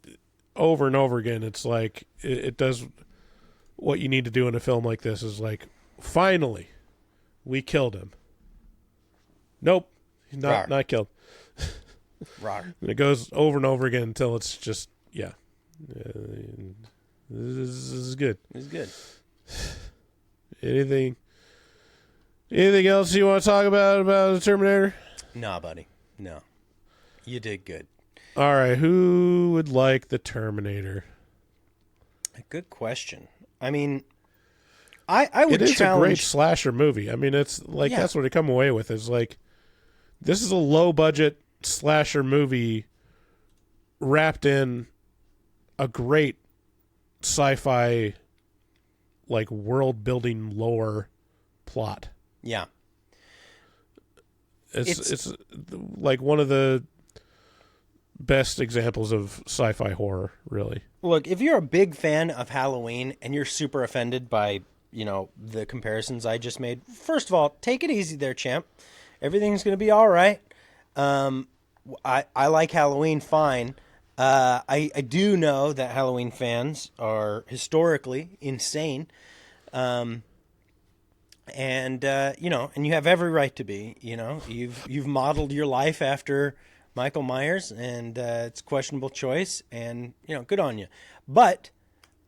over and over again, it's like it does what you need to do in a film like this. Is like, finally, we killed him. Nope, he's not killed. And it goes over and over again until it's just this is good. It's good. Anything else you want to talk about the Terminator? Nah, buddy. No. You did good. All right, who would like the Terminator? Good question. I mean, I would challenge... It is a great slasher movie. I mean, it's like, that's what I come away with, is like, this is a low-budget slasher movie wrapped in a great sci-fi, like, world-building lore plot. Yeah. It's like one of the best examples of sci-fi horror, really. Look, if you're a big fan of Halloween and you're super offended by, the comparisons I just made, first of all, take it easy there, champ. Everything's going to be all right. I like Halloween fine. I do know that Halloween fans are historically insane. And you have every right to be. You've modeled your life after Michael Myers, and it's a questionable choice, and good on you. But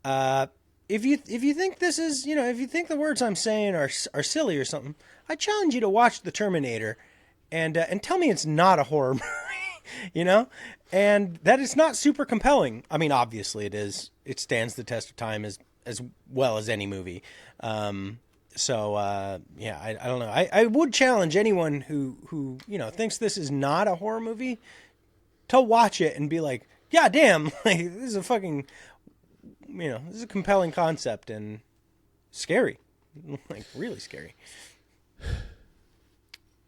if you think this is, if you think the words I'm saying are silly or something, I challenge you to watch The Terminator, and tell me it's not a horror movie. you know, and that is not super compelling. I mean, obviously it is. It stands the test of time as well as any movie. Yeah, I don't know. I would challenge anyone who thinks this is not a horror movie to watch it and be like, yeah, damn, like this is a fucking, this is a compelling concept and scary, like really scary.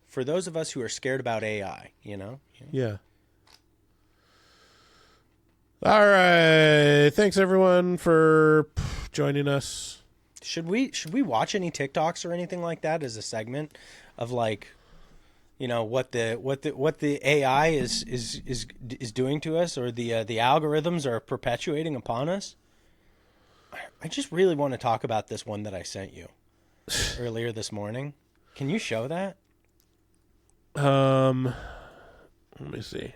For those of us who are scared about AI, Yeah. All right. Thanks everyone for joining us. Should we watch any TikToks or anything like that as a segment of like, what the AI is doing to us, or the algorithms are perpetuating upon us? I just really want to talk about this one that I sent you earlier this morning. Can you show that? Let me see.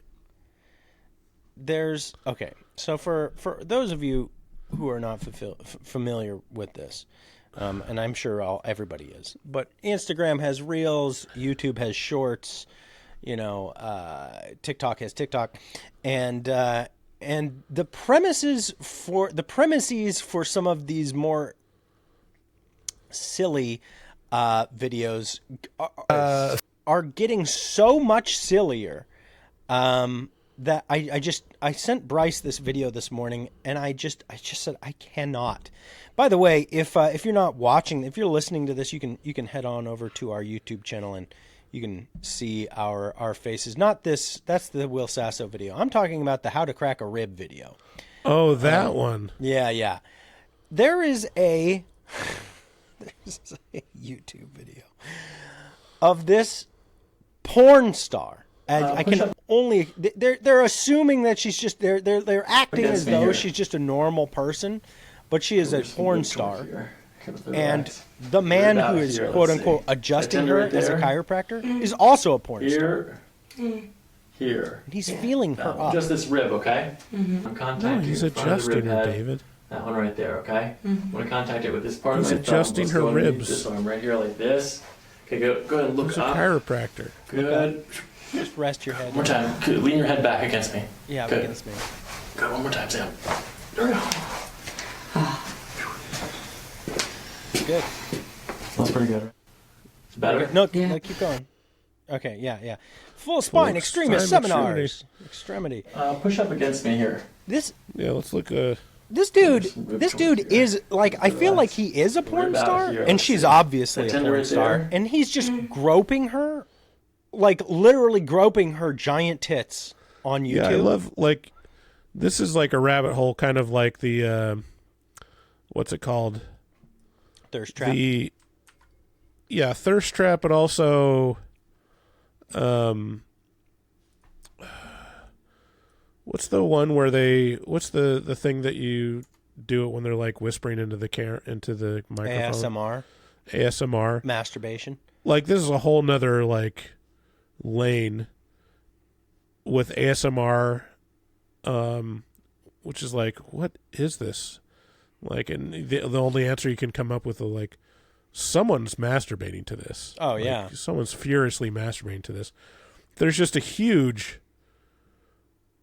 So for those of you who are not familiar with this, and I'm sure everybody is, but Instagram has Reels, YouTube has Shorts, TikTok has TikTok, and the premises for some of these more silly videos are getting so much sillier that I sent Bryce this video this morning, and I just said I cannot. By the way, if you're not watching, if you're listening to this, you can head on over to our YouTube channel and you can see our faces. Not this. That's the Will Sasso video. I'm talking about the How to Crack a Rib video. Oh, that one. Yeah. There's a YouTube video of this porn star. I can only they're assuming that she's just they're acting as though she's just a normal person, but she is a porn star. And the man who is quote unquote adjusting her as a chiropractor is also a porn star. Here. And he's feeling her up. Just this rib, okay? I'm contacting he's adjusting her, David. That one right there, okay? I'm going to contact it with this part of my thumb. He's adjusting her ribs. This one right here like this. Okay, go ahead and look He's up. a chiropractor. Good. Just rest your head. One more time. Good. Lean your head back against me. Yeah, good. Against me. Good. One more time, Sam. There we go. Good. That's pretty good. It's better? No, keep going. Okay, yeah. Full spine extremist seminars. Extremity. Push up against me here. Let's look. This dude is like, I feel like he is a porn star, and she's obviously a porn star, and he's just groping her, like literally groping her giant tits on YouTube. Yeah, I love, like, this is like a rabbit hole, kind of like the what's it called? Thirst trap. Thirst trap, but also what's the one where what's the thing that you do it when they're like whispering into the microphone? ASMR. Masturbation. Like, this is a whole nother like lane with ASMR, which is like, what is this? Like, and the only answer you can come up with is like, someone's masturbating to this. Oh, like, yeah. Someone's furiously masturbating to this. There's just a huge,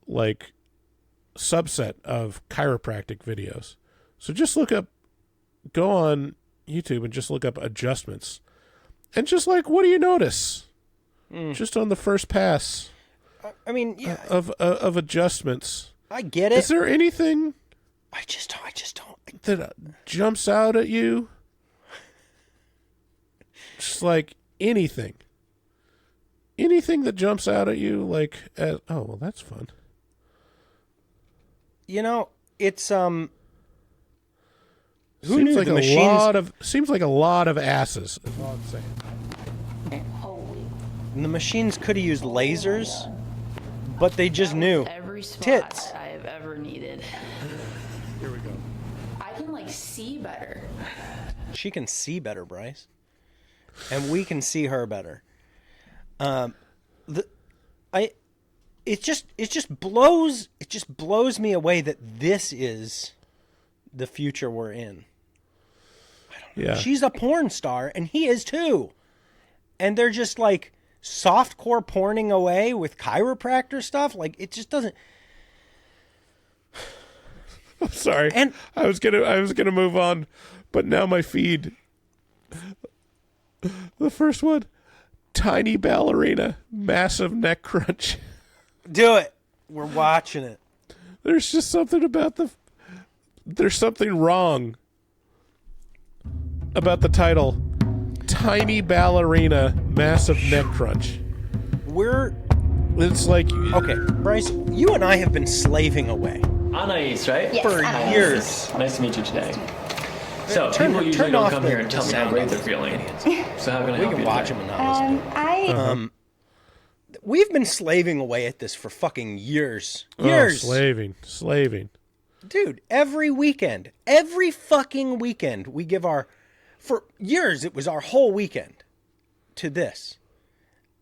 like, subset of chiropractic videos. So just go on YouTube and just look up adjustments. And just like, what do you notice? Just on the first pass. I mean, yeah. Of adjustments. I get it. Is there anything I just don't. that jumps out at you? Just like anything that jumps out at you, like, oh, well, that's fun. It's who seems knew like the machines? Seems like a lot of asses. Is all I'm saying. And the machines could have used lasers, but they just knew Every spot tits. I have ever needed. Here we go. I can like see better. She can see better, Bryce, and we can see her better. It just blows me away that this is the future we're in. I don't know. Yeah. She's a porn star, and he is too, and they're just like softcore porning away with chiropractor stuff. Like, it just doesn't. I'm sorry. And I was gonna move on, but now my feed. The first one, tiny ballerina, massive neck crunch. do it. We're watching it. There's just something about there's something wrong about the title. Tiny ballerina, massive neck crunch. It's like... Okay, Bryce, you and I have been slaving away. Anais, right? Yes, For Anais. years. Nice to meet you today. So, Turn- people usually turn don't off come the- here and tell the me how sound. great they're feeling. So how can I We help can you watch today? them and not listen to them. We've been slaving away at this for fucking years. Years. Oh, slaving. Dude, every fucking weekend, we give for years, it was our whole weekend to this.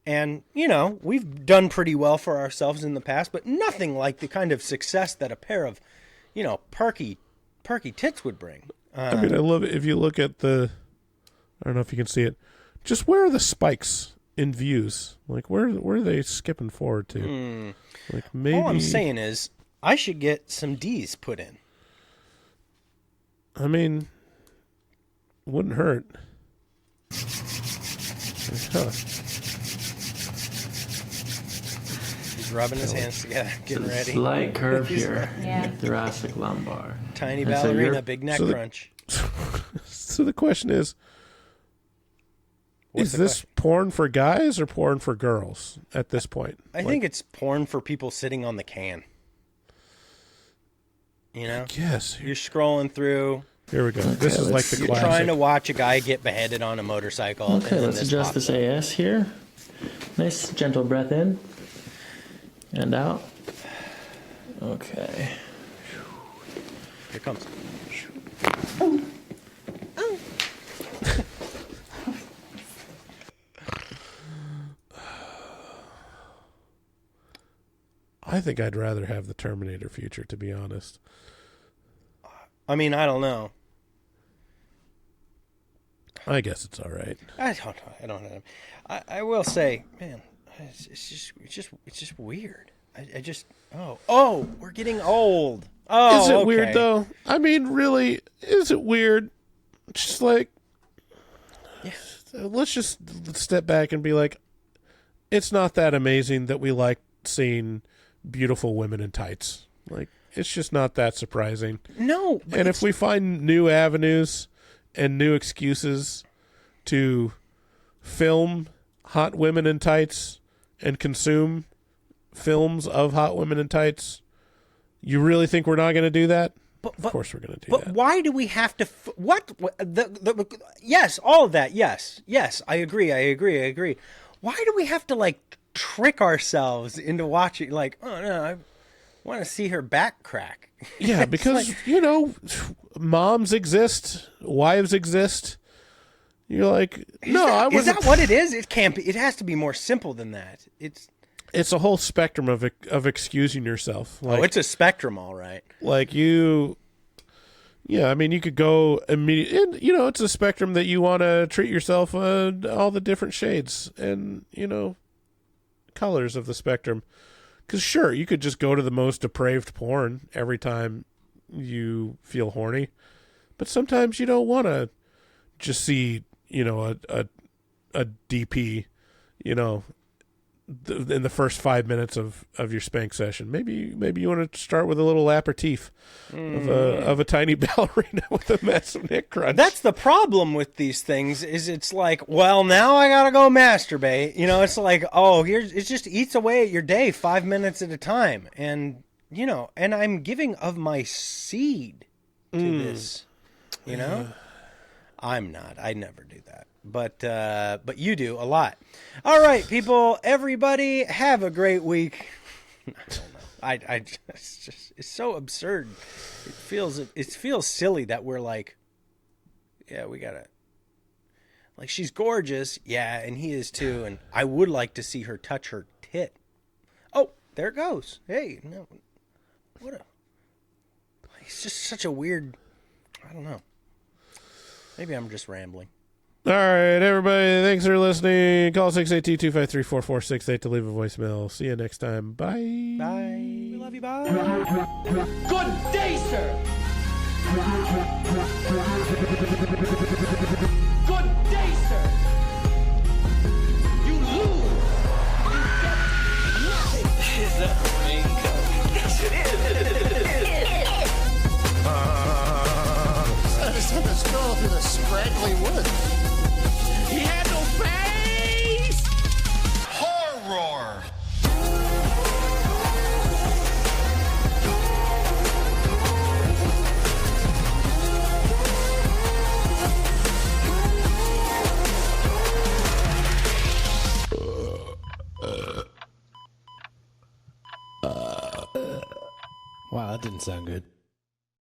And, we've done pretty well for ourselves in the past, but nothing like the kind of success that a pair of, perky tits would bring. I mean, I love it. If you look at I don't know if you can see it, just where are the spikes in views? Like, where are they skipping forward to? Like, maybe... All I'm saying is, I should get some D's put in. I mean, wouldn't hurt. Huh. He's rubbing his hands together, getting ready. Slight curve He's here. Yeah. Thoracic lumbar. Tiny And so ballerina, you're- big neck so the- crunch. So the question is, What's is the this question? porn for guys or porn for girls at this point? I think it's porn for people sitting on the can. Yes. You're scrolling through. Here we go. This is like the You're classic. trying to watch a guy get beheaded on a motorcycle. Okay, and then let's adjust pops this up. AS here. Nice gentle breath in and out. Okay. Here it comes. I think I'd rather have the Terminator future, to be honest. I mean, I don't know. I guess it's all right. I don't know. I will say, man, it's just weird. I just we're getting old. Oh, Is it okay. weird though? I mean, really, is it weird? Just like, let's just step back and be like, it's not that amazing that we like seeing beautiful women in tights. Like, it's just not that surprising. No, but And if we find new avenues and new excuses to film hot women in tights and consume films of hot women in tights, you really think we're not going to do that? Of course we're going to do that. But why do we have to? Yes, all of that. Yes, I agree. Why do we have to like trick ourselves into watching? Like, oh no, I want to see her back crack. Yeah, because moms exist, wives exist. You're like, I Is wasn't. that what it is? It can't be. It has to be more simple than that. It's a whole spectrum of excusing yourself. Like, it's a spectrum, all right. Like you, I mean, you could go immediately. It's a spectrum that you want to treat yourself all the different shades and colors of the spectrum. Because sure, you could just go to the most depraved porn every time you feel horny, but sometimes you don't want to just see a DP, in the first 5 minutes of your spank session. Maybe you want to start with a little aperitif of a tiny ballerina with a massive neck crunch. That's the problem with these things. Is it's like, well, now I gotta go masturbate. It's like, it just eats away at your day 5 minutes at a time, and and I'm giving of my seed to this. I'm not. I never do that. But you do a lot. All right, people, everybody, have a great week. I don't know. It's so absurd. It feels silly that we're like, yeah, we gotta, like, she's gorgeous, yeah, and he is too, and I would like to see her touch her tit. Oh, there it goes. Hey, no, it's just such a weird. I don't know. Maybe I'm just rambling. All right, everybody. Thanks for listening. Call 682-253-4468 to leave a voicemail. See you next time. Bye. Bye. We love you. Bye. Good day, sir. Good day, sir. You lose. You get nothing. Is that bingo? Yes, it is. Son of a stroll through the scraggly woods. He had no face. Horror. Wow, that didn't sound good.